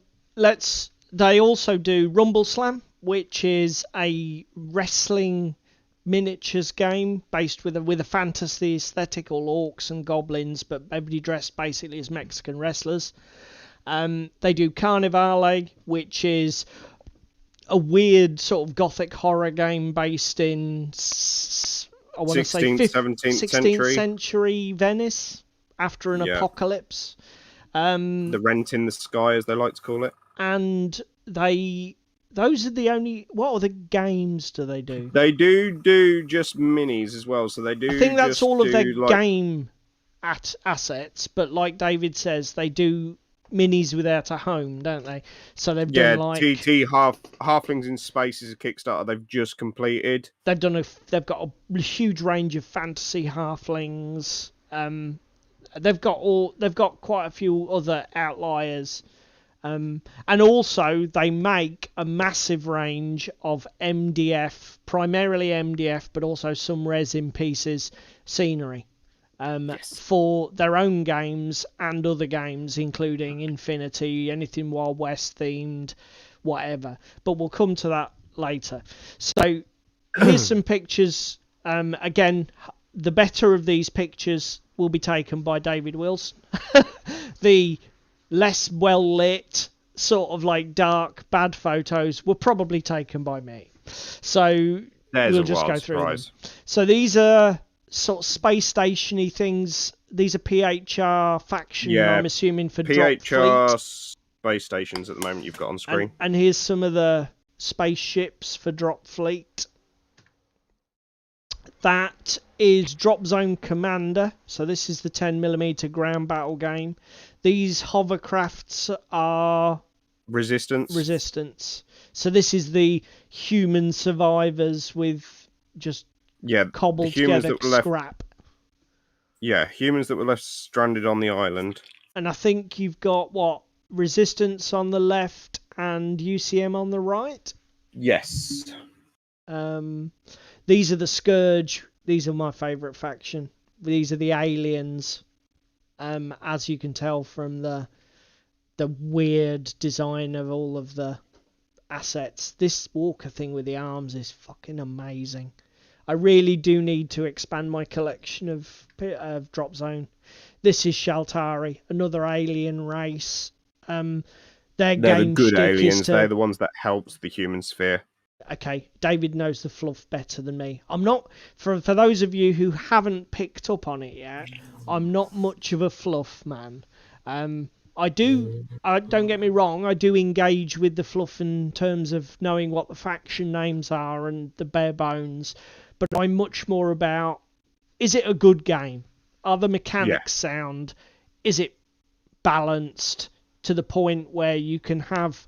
they also do Rumble Slam, which is a wrestling miniatures game based with a fantasy aesthetic, all orcs and goblins, but everybody dressed basically as Mexican wrestlers. They do Carnivale, which is a weird sort of gothic horror game based in 16th century Venice after an apocalypse. The Rent in the Sky, as they like to call it. And those are the only... What other games do they do? They do just minis as well, so they do... I think that's all of their game assets, but like David says, they do minis without a home, don't they? So they've done like... TT Halflings in Space is a Kickstarter they've just completed. They've got a huge range of fantasy halflings. They've got quite a few other outliers. And also they make a massive range of MDF, primarily MDF, but also some resin pieces, scenery, for their own games and other games, including Infinity, anything Wild West themed, whatever. But we'll come to that later. So here's some pictures. Again, the better of these pictures will be taken by David Wilson. The less well lit, sort of like dark, bad photos were probably taken by me. So we'll just go through them. So these are sort of space station-y things. These are PHR faction, I'm assuming, for Drop Fleet. PHR space stations at the moment you've got on screen. And here's some of the spaceships for Drop Fleet. That is Drop Zone Commander. So this is the 10mm ground battle game. These hovercrafts are... Resistance. So this is the human survivors with just cobbled together scrap. Yeah, humans that were left stranded on the island. And I think you've got, Resistance on the left and UCM on the right? Yes. These are the Scourge. These are my favourite faction. These are the aliens. As you can tell from the weird design of all of the assets. This Walker thing with the arms is fucking amazing. I really do need to expand my collection of Drop Zone. This is Shaltari, another alien race. They're the good aliens. They're the ones that helps the human sphere. Okay, David knows the fluff better than me. I'm not, for those of you who haven't picked up on it yet, I'm not much of a fluff man. Don't get me wrong, I do engage with the fluff in terms of knowing what the faction names are and the bare bones, but I'm much more about, is it a good game? Are the mechanics sound? Is it balanced to the point where you can have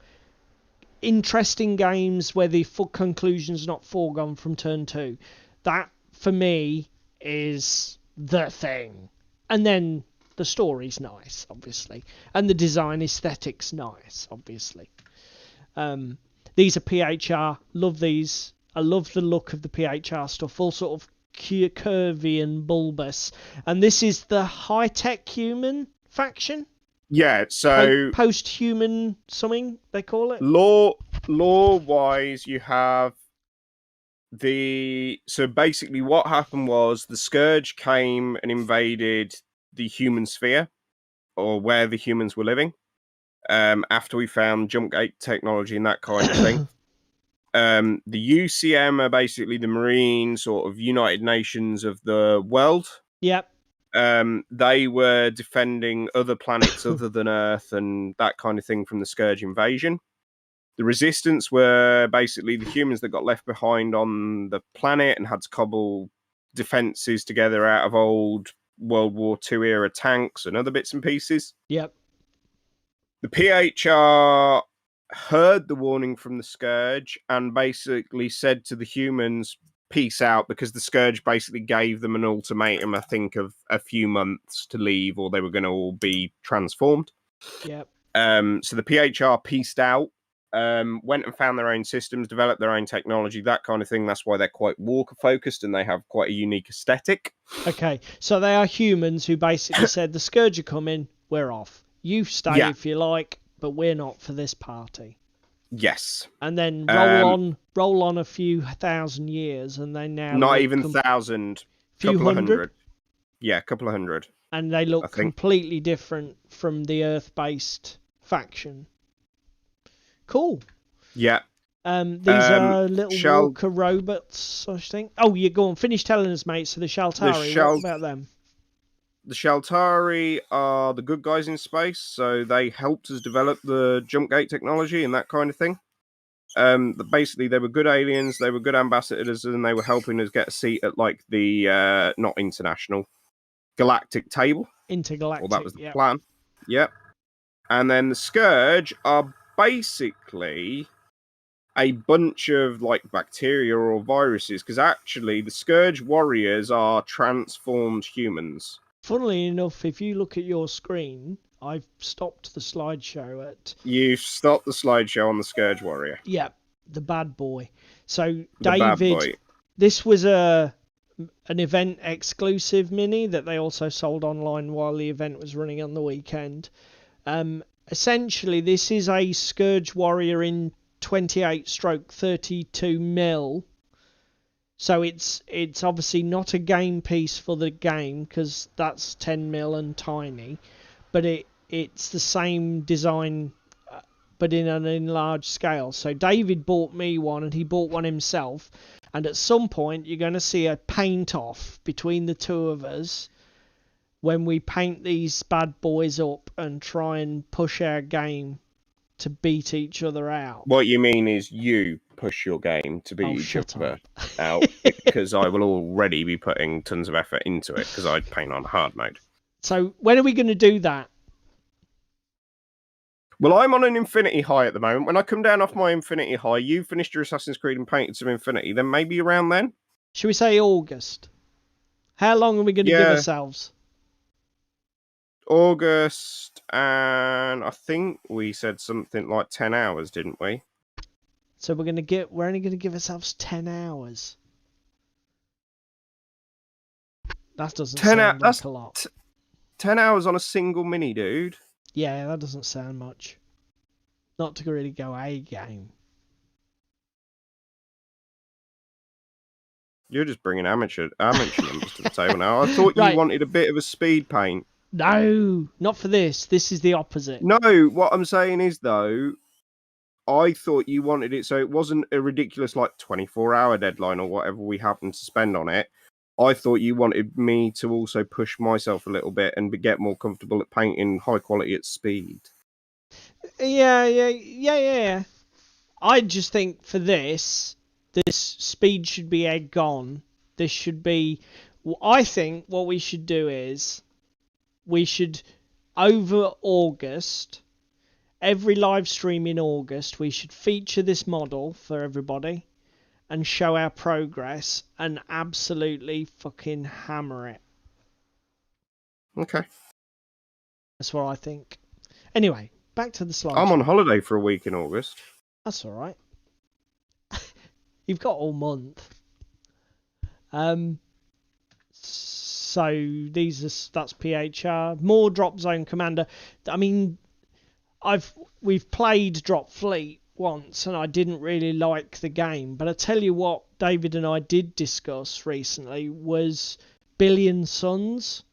interesting games where the full conclusion's not foregone from turn 2? That, for me, is the thing. And then the story's nice, obviously. And the design aesthetic's nice, obviously. These are PHR. Love these. I love the look of the PHR stuff. All sort of curvy and bulbous. And this is the high-tech human faction. Yeah, so... Post-human something, they call it? Lore-wise, you have So basically what happened was the Scourge came and invaded the human sphere, or where the humans were living, after we found jump gate technology and that kind of thing. The UCM are basically the marine sort of United Nations of the world. Yep. They were defending other planets other than Earth and that kind of thing from the Scourge invasion. The Resistance were basically the humans that got left behind on the planet and had to cobble defenses together out of old World War II era tanks and other bits and pieces. Yep. The PHR heard the warning from the Scourge and basically said to the humans, peace out, because the Scourge basically gave them an ultimatum, I think, of a few months to leave or they were going to all be transformed. Yep. So the PHR peaced out, went and found their own systems, developed their own technology, that kind of thing. That's why they're quite walker focused and they have quite a unique aesthetic. Okay, so they are humans who basically said the Scourge are coming, we're off. You stay if you like, but we're not for this party. Yes. And then roll on a few thousand years, and they now not even thousand, couple of hundred. Yeah, a couple of hundred. And they look completely different from the Earth-based faction. Cool. Yeah. These are little walker robots, I think. Oh, you go on. Finish telling us, mate. So the Shaltari, what about them? The Shaltari are the good guys in space, so they helped us develop the jump gate technology and that kind of thing. Basically, they were good aliens, they were good ambassadors, and they were helping us get a seat at like the not international, galactic table. Intergalactic. Well, that was the plan. Yep. And then the Scourge are basically a bunch of like bacteria or viruses, because actually the Scourge warriors are transformed humans. Funnily enough, if you look at your screen, I've stopped the slideshow at... You've stopped the slideshow on the Scourge warrior. Yeah, the bad boy. So, David, this was an event exclusive mini that they also sold online while the event was running on the weekend. Essentially, this is a Scourge warrior in 28/32 mil. So it's obviously not a game piece for the game, because that's 10 mil and tiny, but it's the same design, but in an enlarged scale. So David bought me one, and he bought one himself, and at some point you're going to see a paint off between the two of us when we paint these bad boys up and try and push our game to beat each other out. What you mean is you push your game to beat each other out, because I will already be putting tons of effort into it, because I paint on hard mode. So when are we going to do that? Well, I'm on an infinity high at the moment. When I come down off my infinity high, you finished your Assassin's Creed and painted some infinity, then maybe around then? Should we say August? How long are we going to give ourselves? August, and I think we said something like 10 hours, didn't we? So we're only going to give ourselves 10 hours. That doesn't sound like a lot. 10 hours on a single mini, dude. Yeah, that doesn't sound much. Not to really go a game. You're just bringing amateur numbers to the table now. I thought you wanted a bit of a speed paint. No, not for this. This is the opposite. No, what I'm saying is, though, I thought you wanted it so it wasn't a ridiculous, like, 24-hour deadline or whatever we happened to spend on it. I thought you wanted me to also push myself a little bit and get more comfortable at painting high quality at speed. Yeah. I just think for this speed should be egg on. This should be... I think what we should do is we should, over August, every live stream in August, we should feature this model for everybody and show our progress and absolutely fucking hammer it. Okay. That's what I think. Anyway, back to the slide. I'm on holiday for a week in August. That's all right. You've got all month. So that's PHR. More Drop Zone Commander. I mean, we've played Drop Fleet once, and I didn't really like the game. But I tell you what, David and I did discuss recently was Billion Suns,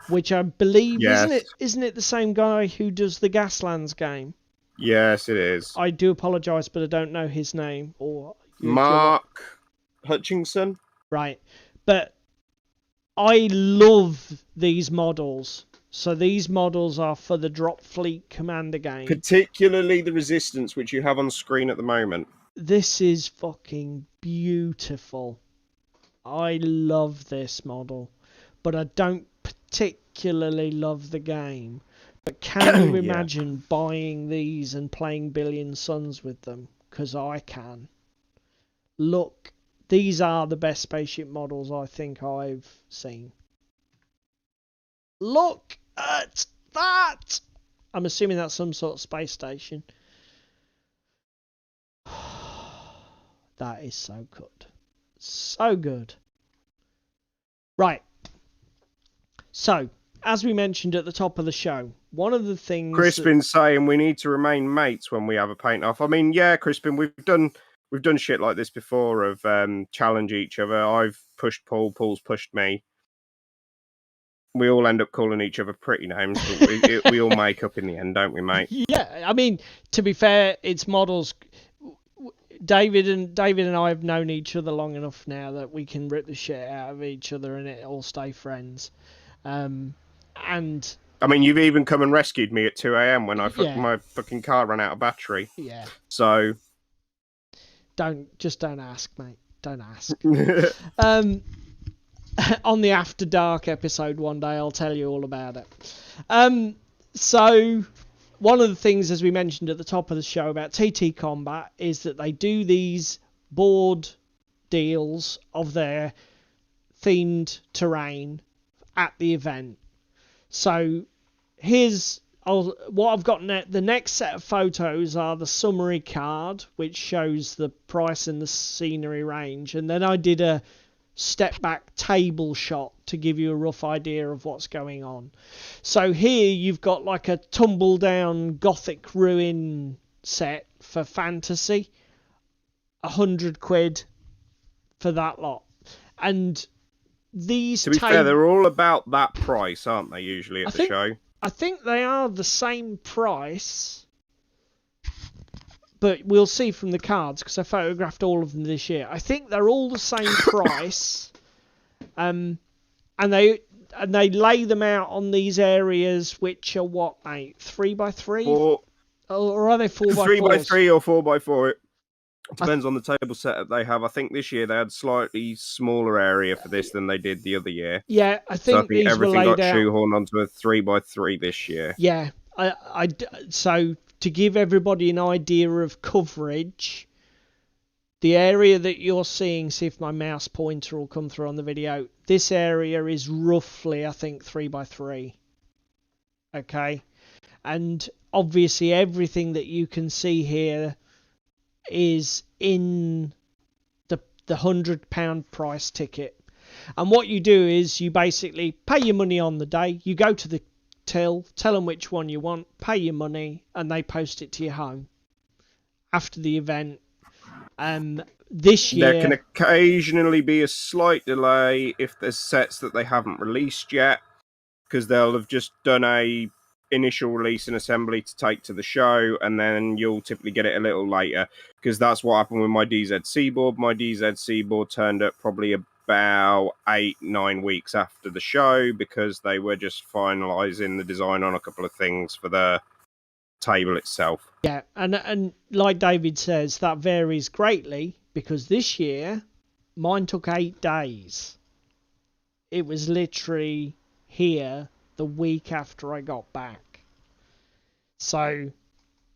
which I believe Yes. isn't it the same guy who does the Gaslands game? Yes, it is. I do apologise, but I don't know his name. Or Mark Hutchinson. Right, but I love these models. So these models are for the Drop Fleet Commander game. Particularly the Resistance, which you have on screen at the moment. This is fucking beautiful. I love this model, but I don't particularly love the game. But can you imagine buying these and playing Billion Suns with them? Because I can. Look, these are the best spaceship models I think I've seen. Look at that! I'm assuming that's some sort of space station. That is so good. So good. Right. So, as we mentioned at the top of the show, one of the things Crispin's saying we need to remain mates when we have a paint off. I mean, yeah, Crispin, we've done shit like this before of challenge each other. I've pushed Paul, Paul's pushed me. We all end up calling each other pretty names, but we all make up in the end, don't we, mate? Yeah, I mean, to be fair, it's models. David and I have known each other long enough now that we can rip the shit out of each other and it all stay friends. And I mean, you've even come and rescued me at 2 a.m. when my fucking car ran out of battery. Yeah. So don't ask, mate. Don't ask. On the After Dark episode one day, I'll tell you all about it. So one of the things, as we mentioned at the top of the show about TTCombat, is that they do these board deals of their themed terrain at the event. So what I've got the next set of photos are the summary card, which shows the price and the scenery range, and then I did a step back table shot to give you a rough idea of what's going on. So here you've got like a tumble down gothic ruin set for fantasy, £100 for that lot. And these, to be fair, they're all about that price, aren't they, usually at the show? I think they are the same price, but we'll see from the cards because I photographed all of them this year. I think they're all the same price, and they lay them out on these areas which are what, mate, 3x3, or are they 4x4? 3x3 or 4x4. It depends on the table setup they have. I think this year they had slightly smaller area for this than they did the other year. Yeah, I think these everything were laid got out. shoehorned onto a 3x3 this year. Yeah, so to give everybody an idea of coverage, the area that you're seeing, see if my mouse pointer will come through on the video, this area is roughly, I think, 3x3. Okay? And obviously everything that you can see here is in the £100 price ticket. And what you do is you basically pay your money on the day, you go to the till, tell them which one you want, pay your money, and they post it to your home after the event. This year there can occasionally be a slight delay if there's sets that they haven't released yet, because they'll have just done a initial release and assembly to take to the show, and then you'll typically get it a little later, because that's what happened with my DZC board. My DZC board turned up probably about 8-9 weeks after the show, because they were just finalizing the design on a couple of things for the table itself. Yeah, and like David says, that varies greatly, because this year mine took 8 days. It was literally here the week after I got back. So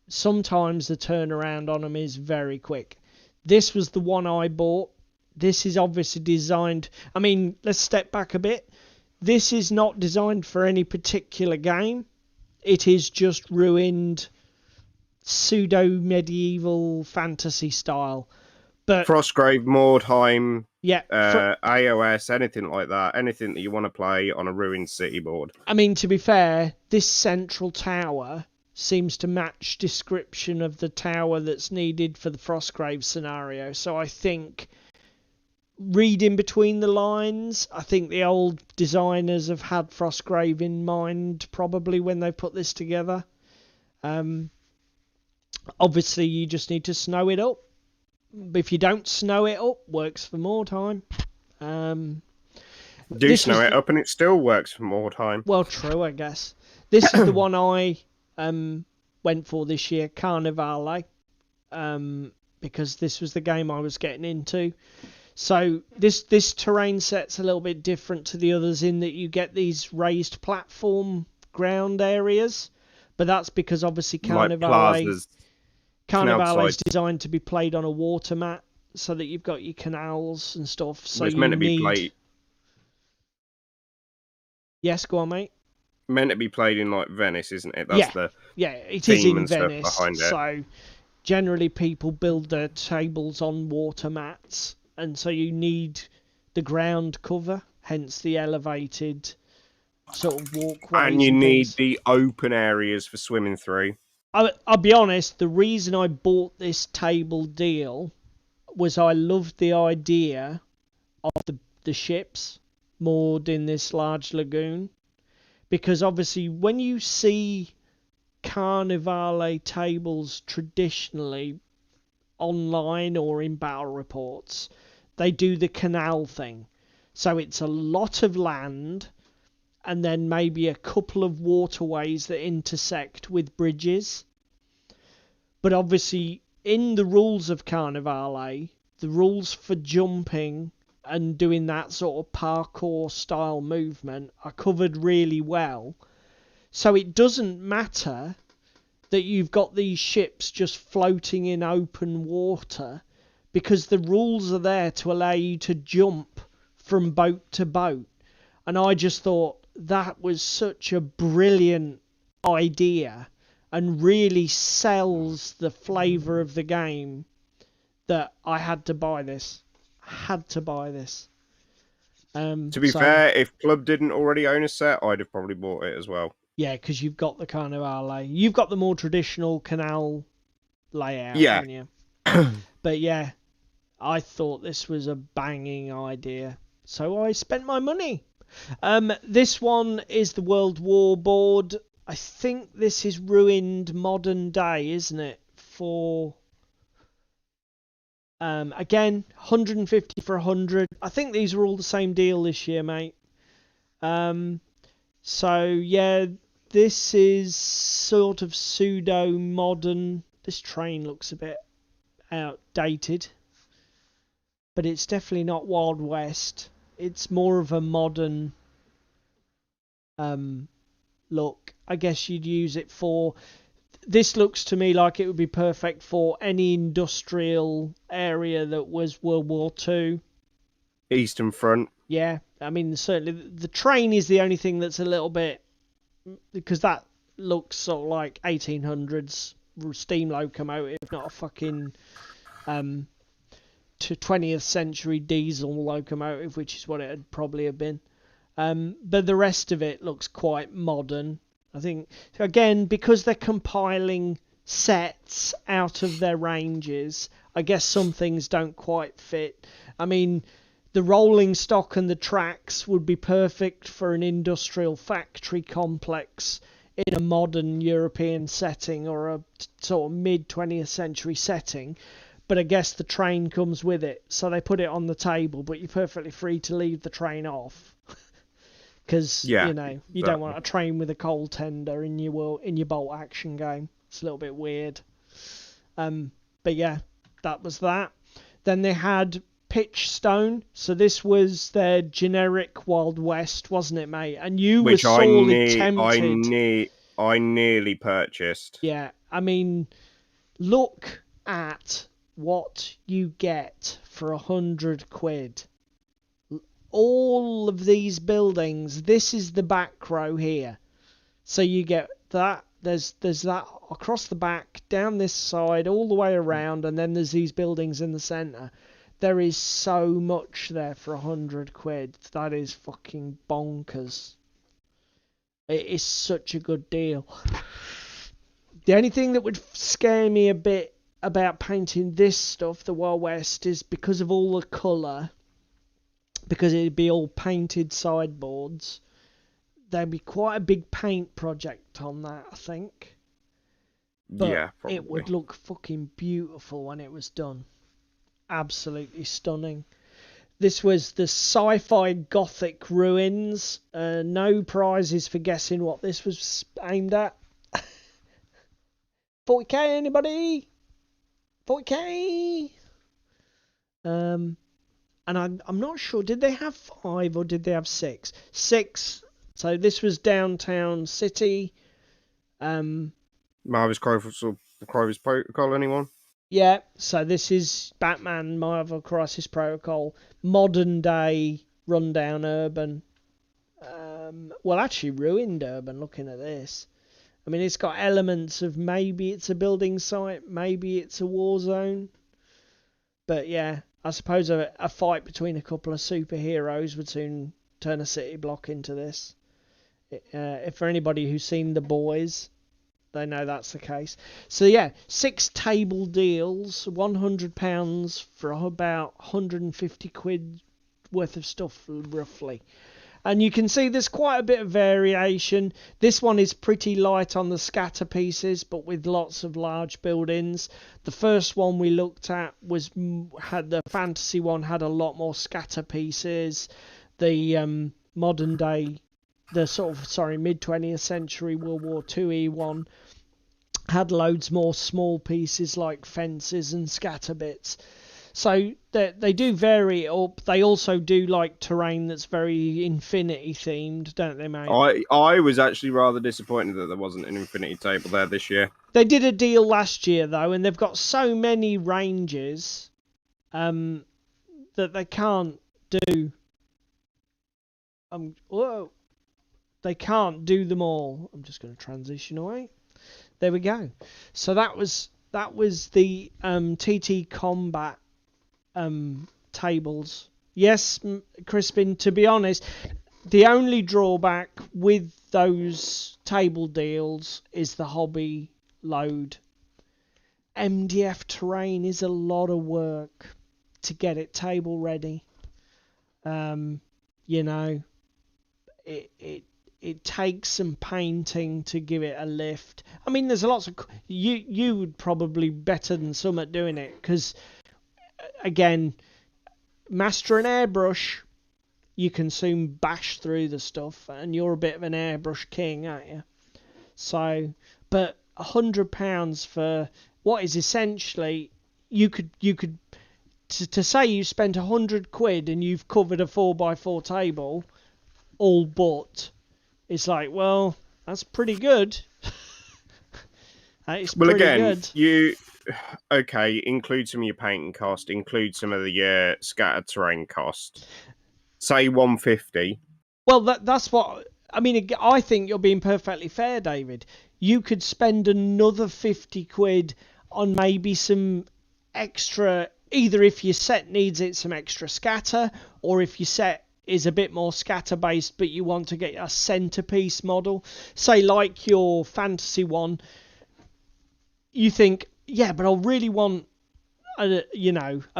sometimes the turnaround on them is very quick. This was the one I bought. This is obviously designed... I mean, let's step back a bit. This is not designed for any particular game. It is just ruined pseudo-medieval fantasy style. But Frostgrave, Mordheim, yeah, AOS, anything like that. Anything that you want to play on a ruined city board. I mean, to be fair, this central tower seems to match description of the tower that's needed for the Frostgrave scenario. So I think reading between the lines, I think the old designers have had Frostgrave in mind probably when they put this together. Obviously, you just need to snow it up. If you don't snow it up, works for more time. Snow it up and it still works for more time. Well, true, I guess. This is the one I went for this year, Carnivale, because this was the game I was getting into. So this terrain set's a little bit different to the others in that you get these raised platform ground areas, but that's because obviously Carnivale is designed to be played on a water mat, so that you've got your canals and stuff. So it's meant to be played. Yes, go on, mate. Meant to be played in like Venice, isn't it? That's it is in Venice. Behind it. So generally, people build their tables on water mats, and so you need the ground cover, hence the elevated sort of walkways. And you need the open areas for swimming through. I'll be honest, the reason I bought this table deal was I loved the idea of the ships moored in this large lagoon. Because obviously when you see Carnivale tables traditionally online or in battle reports, they do the canal thing. So it's a lot of land and then maybe a couple of waterways that intersect with bridges. But obviously in the rules of Carnivale, the rules for jumping and doing that sort of parkour style movement are covered really well. So it doesn't matter that you've got these ships just floating in open water, because the rules are there to allow you to jump from boat to boat. And I just thought that was such a brilliant idea and really sells the flavour of the game that I had to buy this. To be fair, if Club didn't already own a set, I'd have probably bought it as well. Yeah, because you've got the Carnivale. You've got the more traditional canal layout, haven't you? But yeah, I thought this was a banging idea, so I spent my money. This one is the World War board. I think this is ruined modern day, isn't it? For again, 150 for 100. I think these were all the same deal this year, mate. So yeah, this is sort of pseudo modern. This train looks a bit outdated, but it's definitely not Wild West. It's more of a modern look. I guess you'd use it for. This looks to me like it would be perfect for any industrial area that was World War II. Eastern Front. Yeah, I mean, certainly the train is the only thing that's a little bit, because that looks sort of like 1800s steam locomotive, not a fucking to 20th century diesel locomotive, which is what it would probably have been. But the rest of it looks quite modern. I think, again, because they're compiling sets out of their ranges, I guess some things don't quite fit. I mean, the rolling stock and the tracks would be perfect for an industrial factory complex in a modern European setting or a sort of mid-20th century setting. But I guess the train comes with it, so they put it on the table, but you're perfectly free to leave the train off. Because, you don't want a train with a coal tender in your bolt action game. It's a little bit weird. But yeah, that was that. Then they had Pitchstone. So this was their generic Wild West, wasn't it, mate? And you were sorely tempted. I nearly purchased. Yeah, I mean, look at what you get for £100. All of these buildings, this is the back row here. So you get that, there's that across the back, down this side, all the way around, and then there's these buildings in the centre. There is so much there for £100. That is fucking bonkers. It is such a good deal. The only thing that would scare me a bit about painting this stuff, the Wild West, is because of all the colour. because it'd be all painted sideboards. There'd be quite a big paint project on that, I think. But Yeah, probably. it would look fucking beautiful when it was done. Absolutely stunning. This was the sci-fi gothic ruins. No prizes for guessing what this was aimed at. 40k, anybody? 40k? And I'm not sure. Did they have 5 or did they have 6? 6. So this was downtown city. Marvel's Crisis Protocol, anyone? Yeah, so this is Batman Marvel Crisis Protocol, modern day rundown urban. Well, actually ruined urban, looking at this. I mean, it's got elements of maybe it's a building site, maybe it's a war zone. But yeah, I suppose a fight between a couple of superheroes would soon turn a city block into this. If for anybody who's seen The Boys, they know that's the case. So yeah, 6 table deals, £100 for about 150 quid worth of stuff, roughly. And you can see there's quite a bit of variation. This one is pretty light on the scatter pieces, but with lots of large buildings. The first one we looked at had the fantasy one, had a lot more scatter pieces. The modern day, the mid 20th century World War II one had loads more small pieces like fences and scatter bits. So they do vary it up. They also do like terrain that's very Infinity themed, don't they, mate? I was actually rather disappointed that there wasn't an Infinity table there this year. They did a deal last year though, and they've got so many ranges that they can't do. They can't do them all. I'm just going to transition away. There we go. So that was the TTCombat tables. Yes, Crispin, to be honest, the only drawback with those table deals is the hobby load. MDF terrain is a lot of work to get it table ready. You know, it takes some painting to give it a lift. I mean, there's lots of you would probably be better than some at doing it, because again, master an airbrush, you can soon bash through the stuff, and you're a bit of an airbrush king, aren't you? So, but £100 for what is essentially you could to say you spent 100 quid and you've covered a 4x4 table, all but. It's like, well, that's pretty good. It's well, pretty again, good. Include some of your painting cost, include some of the scattered terrain cost. Say 150. Well, that's what I mean. I think you're being perfectly fair, David. You could spend another 50 quid on maybe some extra, either if your set needs it, some extra scatter, or if your set is a bit more scatter based but you want to get a centerpiece model, say like your fantasy one, you think, yeah, but I really want a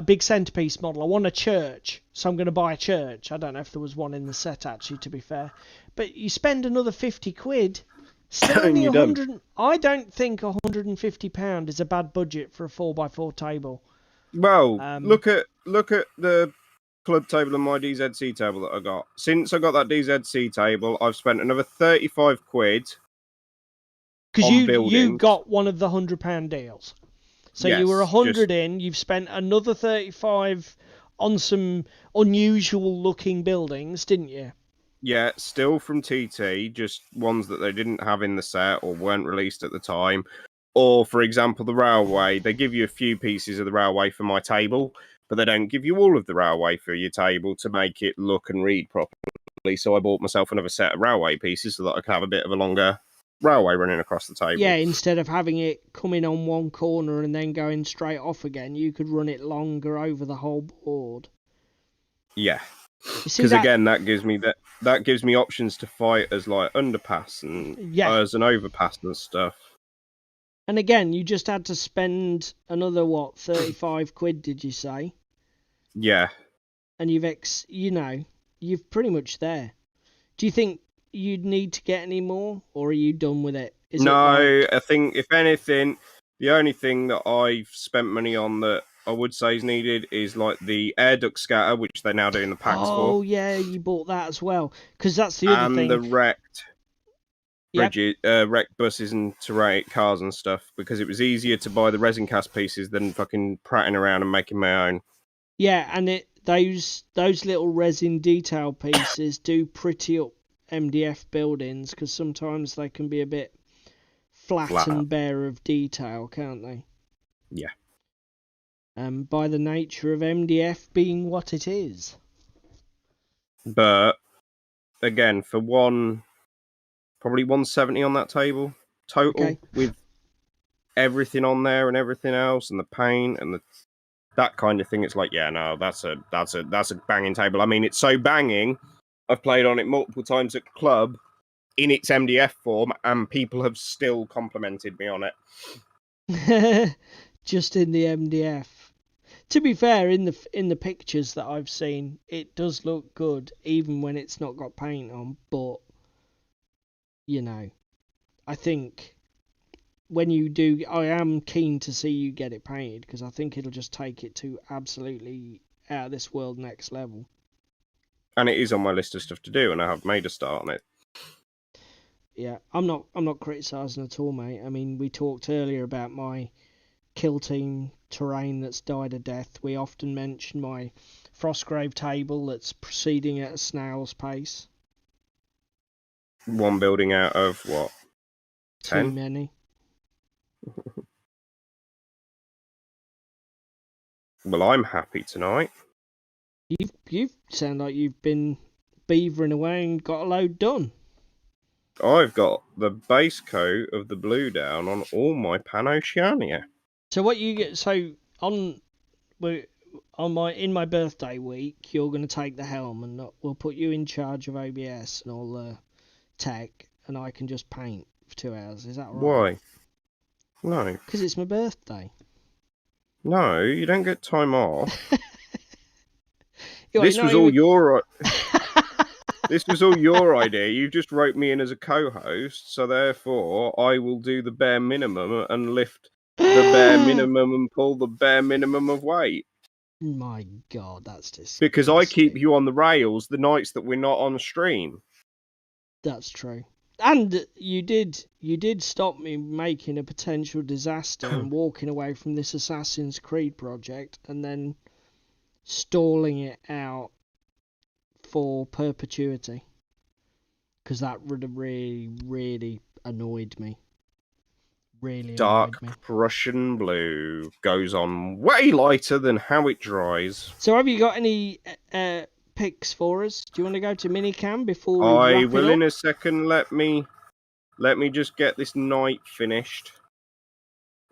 big centerpiece model. I want a church, so I'm going to buy a church. I don't know if there was one in the set, actually, to be fair. But you spend another 50 quid, still only 100. I don't think £150 is a bad budget for a 4x4 table. Well, look at the club table and my DZC table that I got. Since I got that DZC table, I've spent another 35 quid. Because you got one of the £100 deals. So yes, you were 100 in, you've spent another 35 on some unusual looking buildings, didn't you? Yeah, still from TT, just ones that they didn't have in the set or weren't released at the time. Or, for example, the railway. They give you a few pieces of the railway for my table, but they don't give you all of the railway for your table to make it look and read properly. So I bought myself another set of railway pieces so that I could have a bit of a longer railway running across the table. Yeah, instead of having it coming on one corner and then going straight off again, you could run it longer over the whole board. Yeah, because again, that gives me options to fight as like underpass and as an overpass and stuff. And again, you just had to spend another 35 quid, did you say? Yeah. and you're pretty much there. Do you think you'd need to get any more, or are you done with it? No, I think if anything, the only thing that I've spent money on that I would say is needed is like the air duct scatter, which they're now doing the packs for. Oh yeah, you bought that as well, because that's the other and thing. the wrecked Yep. bridges, wrecked buses and terrain cars and stuff, because it was easier to buy the resin cast pieces than fucking prattling around and making my own. Yeah, and those little resin detail pieces do pretty up MDF buildings, because sometimes they can be a bit flat and bare of detail, can't they? Yeah. By the nature of MDF being what it is. But again, for probably 170 on that table total, with everything on there and everything else, and the paint and that kind of thing. It's like, yeah, no, that's a banging table. I mean, it's so banging. I've played on it multiple times at club in its MDF form, and people have still complimented me on it. Just in the MDF. To be fair, in the pictures that I've seen, it does look good, even when it's not got paint on. But I think when you do, I am keen to see you get it painted, because I think it'll just take it to absolutely out of this world next level. And it is on my list of stuff to do, and I have made a start on it. Yeah, I'm not criticising at all, mate. I mean, we talked earlier about my kill team terrain that's died a death. We often mention my Frostgrave table that's proceeding at a snail's pace. One building out of what? 10? Too many. Well, I'm happy tonight. You sound like you've been beavering away and got a load done. I've got the base coat of the blue down on all my Pan-Oceania. So what you get? So in my birthday week, you're going to take the helm, and we'll put you in charge of OBS and all the tech, and I can just paint for 2 hours. Is that right? Why? No. Because it's my birthday. No, you don't get time off. This was all your idea. You just wrote me in as a co-host, so therefore I will do the bare minimum and lift the bare minimum and pull the bare minimum of weight. My God, that's disgusting. Because I keep you on the rails the nights that we're not on stream. That's true. And you did stop me making a potential disaster and walking away from this Assassin's Creed project, and then stalling it out for perpetuity, because that would have really, really annoyed me. Really Dark annoyed me. Prussian blue goes on way lighter than how it dries. So have you got any picks for us? Do you want to go to minicam before we I wrap it will up? in a second. Let me just get this night finished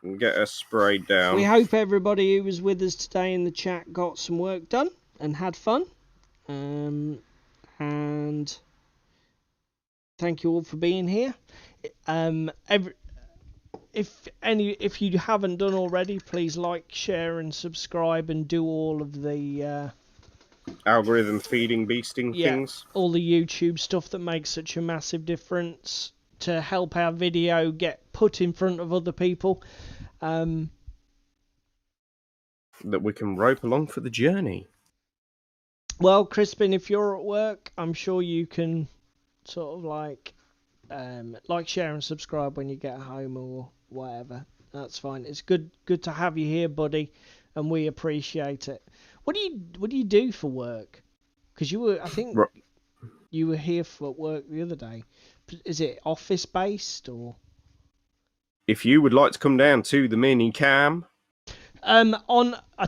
and get her sprayed down. We hope everybody who was with us today in the chat got some work done and had fun. And thank you all for being here. If you haven't done already, please like, share, and subscribe, and do all of the algorithm feeding beasting things. All the YouTube stuff that makes such a massive difference to help our video get put in front of other people. That we can rope along for the journey. Well, Crispin, if you're at work, I'm sure you can sort of like, share, and subscribe when you get home or whatever. That's fine. It's good to have you here, buddy, and we appreciate it. What do you do for work? Because you were here for work the other day. Is it office based or? If you would like to come down to the mini cam, I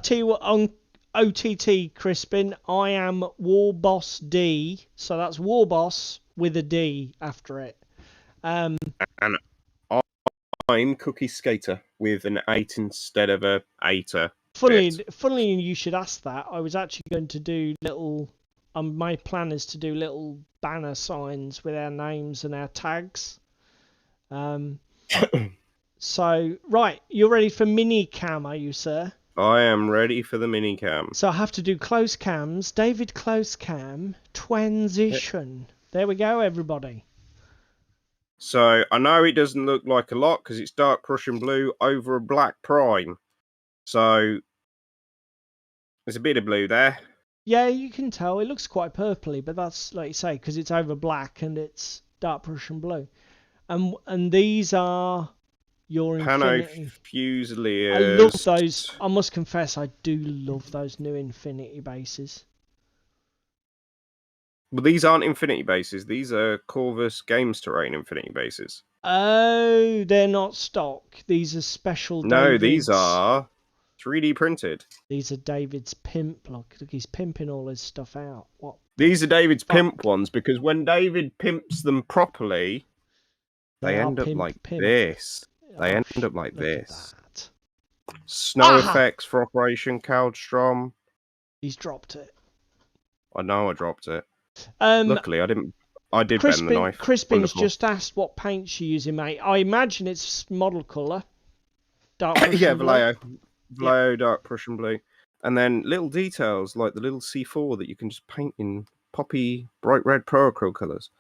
tell you what, on OTT Crispin, I am War Boss D, so that's War Boss with a D after it. And I'm Cookie Skater with an 8 instead of a 8er. Funnily, you should ask that. I was actually going to do little. My plan is to do little banner signs with our names and our tags. So right, you're ready for mini cam, are you, sir? I am ready for the minicam. So I have to do close cams. David close cam. Transition. There we go, everybody. So I know it doesn't look like a lot because it's dark Prussian blue over a black prime. So there's a bit of blue there. Yeah, you can tell. It looks quite purpley, but that's, like you say, because it's over black and it's dark Prussian blue. And these are your Pano Infinity. I love Fusiliers. those. I must confess, I do love those new Infinity bases. Well, these aren't Infinity bases. These are Corvus Games Terrain Infinity bases. Oh, they're not stock. These are special No, David's. these are 3D printed. These are David's pimp. Look, he's pimping all his stuff out. What? These are David's pimp ones because when David pimps them properly, they end up like this. They end up like this. Snow effects for Operation Kaldstrom. He's dropped it. I know I dropped it. Luckily, I didn't. I did bend the knife. Crispin's just asked what paints you're using, mate. I imagine it's model colour. Dark Prussian yeah, blue. Vallejo, yep. Dark Prussian blue. And then little details like the little C4 that you can just paint in poppy, bright red pro acrylic colours.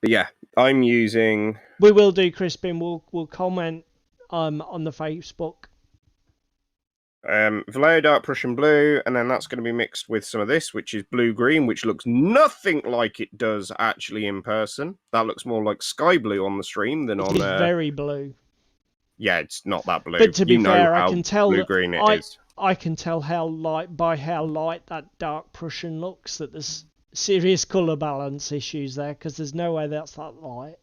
But yeah, I'm using... We will do, Crispin. We'll comment on the Facebook. Vallejo Dark Prussian blue, and then that's going to be mixed with some of this, which is blue-green, which looks nothing like it does actually in person. That looks more like sky blue on the stream than on... It's very blue. Yeah, it's not that blue. But to be fair, I can tell blue-green it is. I can tell how light that dark Prussian looks, that there's serious colour balance issues there, because there's no way that's that light.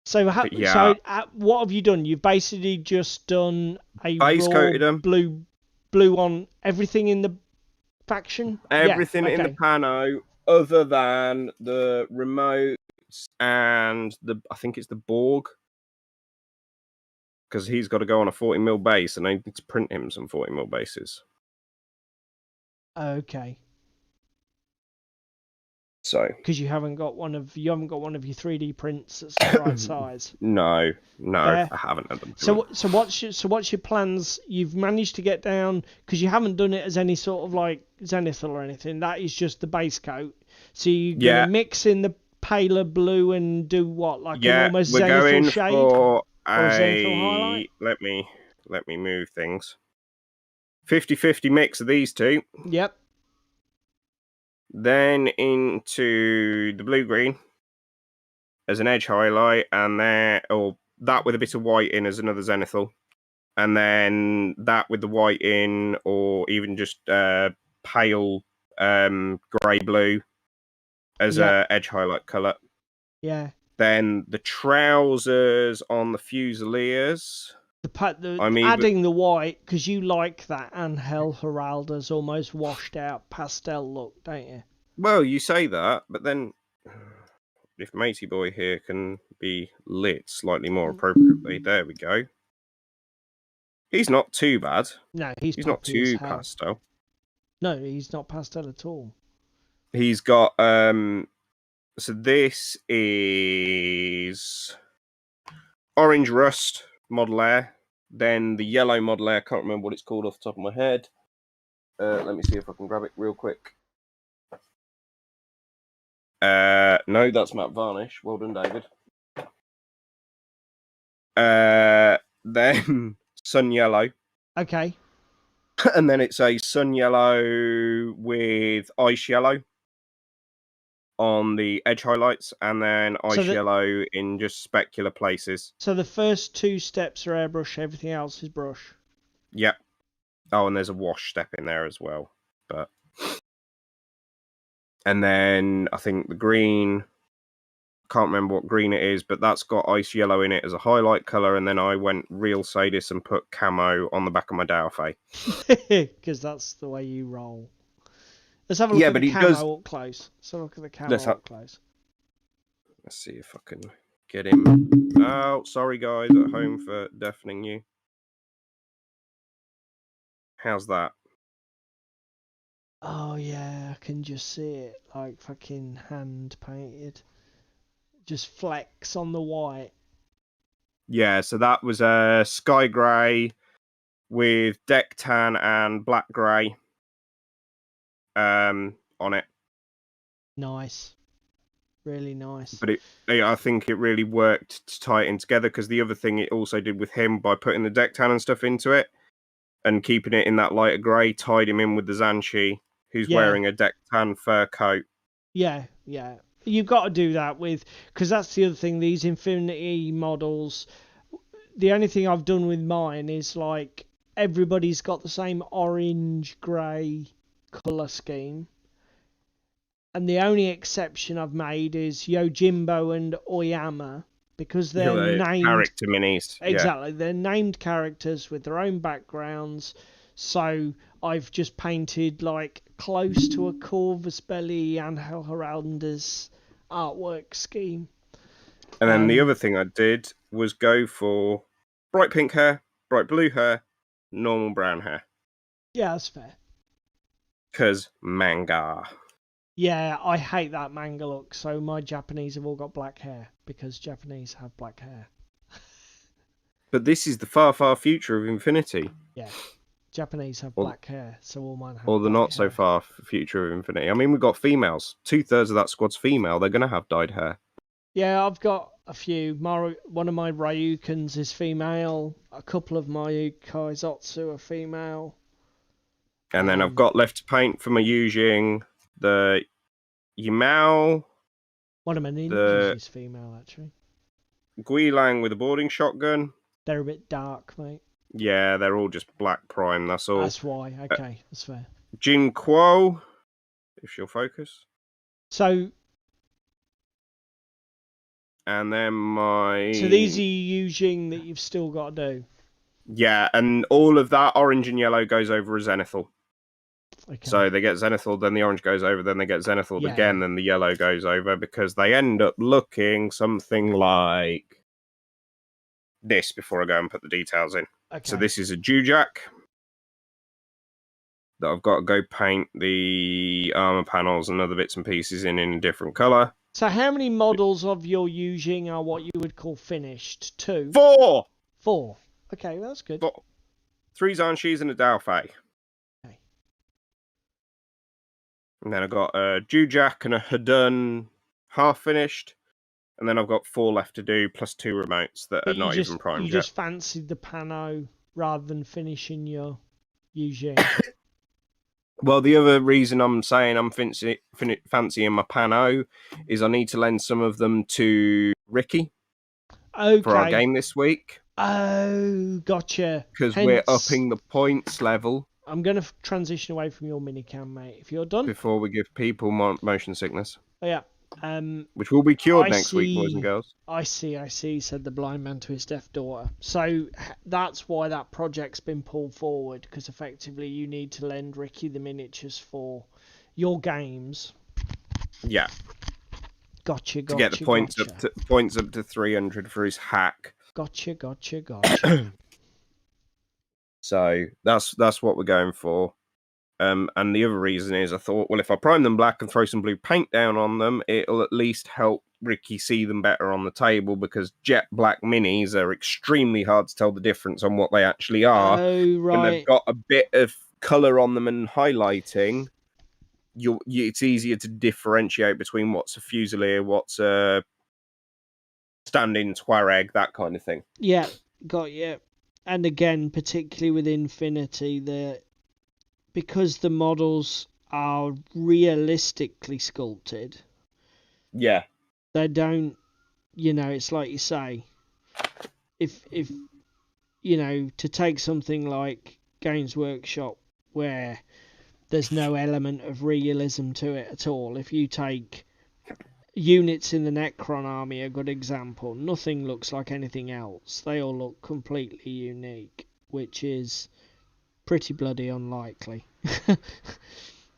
So what have you done? You've basically just done a base coated them. blue on everything in the faction? Everything in the pano other than the remotes and I think it's the Borg. Because he's got to go on a 40mm base and I need to print him some 40mm bases. Okay. So, because you haven't got one of your 3D prints that's the right size. No, I haven't at them. So what's your plans? You've managed to get down, because you haven't done it as any sort of like zenithal or anything. That is just the base coat. So you're gonna mix in the paler blue and do what, like an almost zenithal shade or a zenithal highlight? Let me move things. 50-50 mix of these two. Yep. Then into the blue-green as an edge highlight, and that with a bit of white in as another zenithal, and then that with the white in, or even just pale grey blue as a edge highlight colour. Yeah. Then the trousers on the Fusiliers. Adding the white, because you like that Angel Heralda's almost washed out pastel look, don't you? Well, you say that, but then if Matey Boy here can be lit slightly more appropriately, there we go. He's not too bad. No, he's not too pastel. No, he's not pastel at all. He's got so this is orange rust model air. Then the yellow model air, I can't remember what it's called off the top of my head. Let me see if I can grab it real quick. No, that's matte varnish. Well done, David. Then sun yellow. Okay. And then it's a sun yellow with ice yellow on the edge highlights, and then ice yellow in just specular places. So the first two steps are airbrush, everything else is brush. Yep. Oh, and there's a wash step in there as well. But and then I think the green, can't remember what green it is, but that's got ice yellow in it as a highlight colour, and then I went real sadist and put camo on the back of my Dauphin. Because that's the way you roll. Let's have a look at the camo up close. Let's have a look at the camo up close. Let's see if I can get him. Oh, sorry guys at home for deafening you. How's that? Oh yeah, I can just see it, like fucking hand painted. Just flecks on the white. Yeah, so that was sky grey with deck tan and black grey on it. Nice. Really nice. But I think it really worked to tie it in together, because the other thing it also did with him, by putting the deck tan and stuff into it and keeping it in that lighter grey, tied him in with the Zanshi, who's wearing a deck tan fur coat. Yeah. You've got to do that because that's the other thing. These Infinity models, the only thing I've done with mine is like everybody's got the same orange grey colour scheme. And the only exception I've made is Yojimbo and Oyama, because they're named character minis. Exactly, they're named characters with their own backgrounds. So I've just painted like close to a Corvus Belli and Heralda's artwork scheme. And then the other thing I did was go for bright pink hair, bright blue hair, normal brown hair. Yeah, that's fair. Because manga. Yeah, I hate that manga look. So my Japanese have all got black hair because Japanese have black hair. But this is the far, far future of Infinity. Yeah, Japanese have black hair, so all mine have. Or the black not hair. so far future of Infinity. I mean, we've got females. 2/3 of that squad's female. They're going to have dyed hair. Yeah, I've got a few. One of my Ryukens is female. A couple of my Kaizotsu are female. And then I've got left to paint for my Yujing the Yimao. One of my ninjas is female, actually. Guilang with a boarding shotgun. They're a bit dark, mate. Yeah, they're all just black prime, that's all. That's why. Okay, that's fair. Jin Kuo, if she'll focus. So... And then So these are Yujing that you've still got to do? Yeah, and all of that orange and yellow goes over as Zenithal. Okay. So they get Zenithal, then the orange goes over, then they get Zenithal again, then the yellow goes over, because they end up looking something like this before I go and put the details in. Okay. So this is a Jujak that I've got to go paint the armor panels and other bits and pieces in a different colour. So how many models of your Yujing are what you would call finished? 2? 4! 4. Okay, well, that's good. 4. 3 Zanshis and a Daofei. Okay. And then I've got a Jujak and a Hadun half finished. And then I've got 4 left to do, plus 2 remotes that are not even primed yet. You just fancied the Pano rather than finishing your Yujing. Well, the other reason I'm saying I'm fancying my Pano is I need to lend some of them to Ricky for our game this week. Oh, gotcha. Because we're upping the points level. I'm going to transition away from your minicam, mate. If you're done. Before we give people motion sickness. Oh, yeah. Which will be cured next week, boys and girls. I see, said the blind man to his deaf daughter. So that's why that project's been pulled forward, because effectively you need to lend Ricky the miniatures for your games. Yeah. Gotcha. To get the points up to 300 for his hack. Gotcha. So that's what we're going for. And the other reason is I thought, well, if I prime them black and throw some blue paint down on them, it'll at least help Ricky see them better on the table, because jet black minis are extremely hard to tell the difference on what they actually are. Oh, right. When they've got a bit of colour on them and highlighting, it's easier to differentiate between what's a Fusilier, what's a stand-in Tuareg, that kind of thing. Yeah, got you. And again, particularly with Infinity, because the models are realistically sculpted. Yeah. They don't, it's like you say, if to take something like Games Workshop, where there's no element of realism to it at all. If you take units in the Necron army, a good example, nothing looks like anything else. They all look completely unique, which is pretty bloody unlikely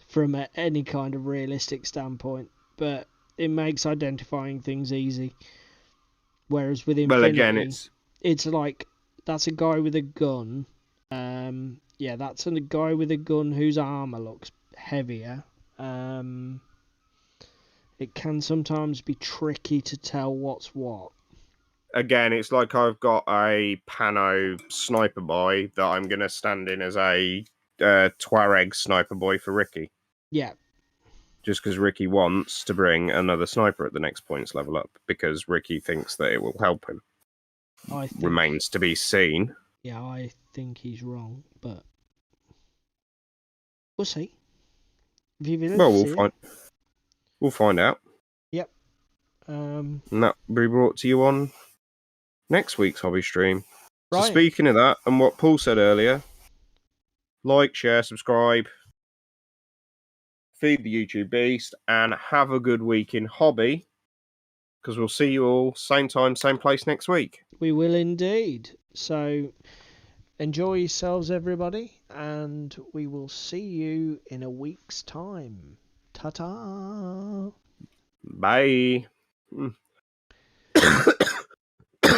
from any kind of realistic standpoint, but it makes identifying things easy. Whereas with Infinity, well, again, it's like that's a guy with a gun. That's a guy with a gun whose armor looks heavier. It can sometimes be tricky to tell what's what. again, it's like I've got a Pano sniper boy that I'm going to stand in as a Tuareg sniper boy for Ricky. Yeah. Just because Ricky wants to bring another sniper at the next points level up, because Ricky thinks that it will help him. Remains to be seen. Yeah, I think he's wrong, but we'll see. Well, we'll find out. Yep. And that will be brought to you on next week's hobby stream. Right. So speaking of that, and what Paul said earlier, like, share, subscribe, feed the YouTube beast, and have a good week in hobby, because we'll see you all same time, same place next week. We will indeed. So enjoy yourselves, everybody, and we will see you in a week's time. Ta-ta! Bye.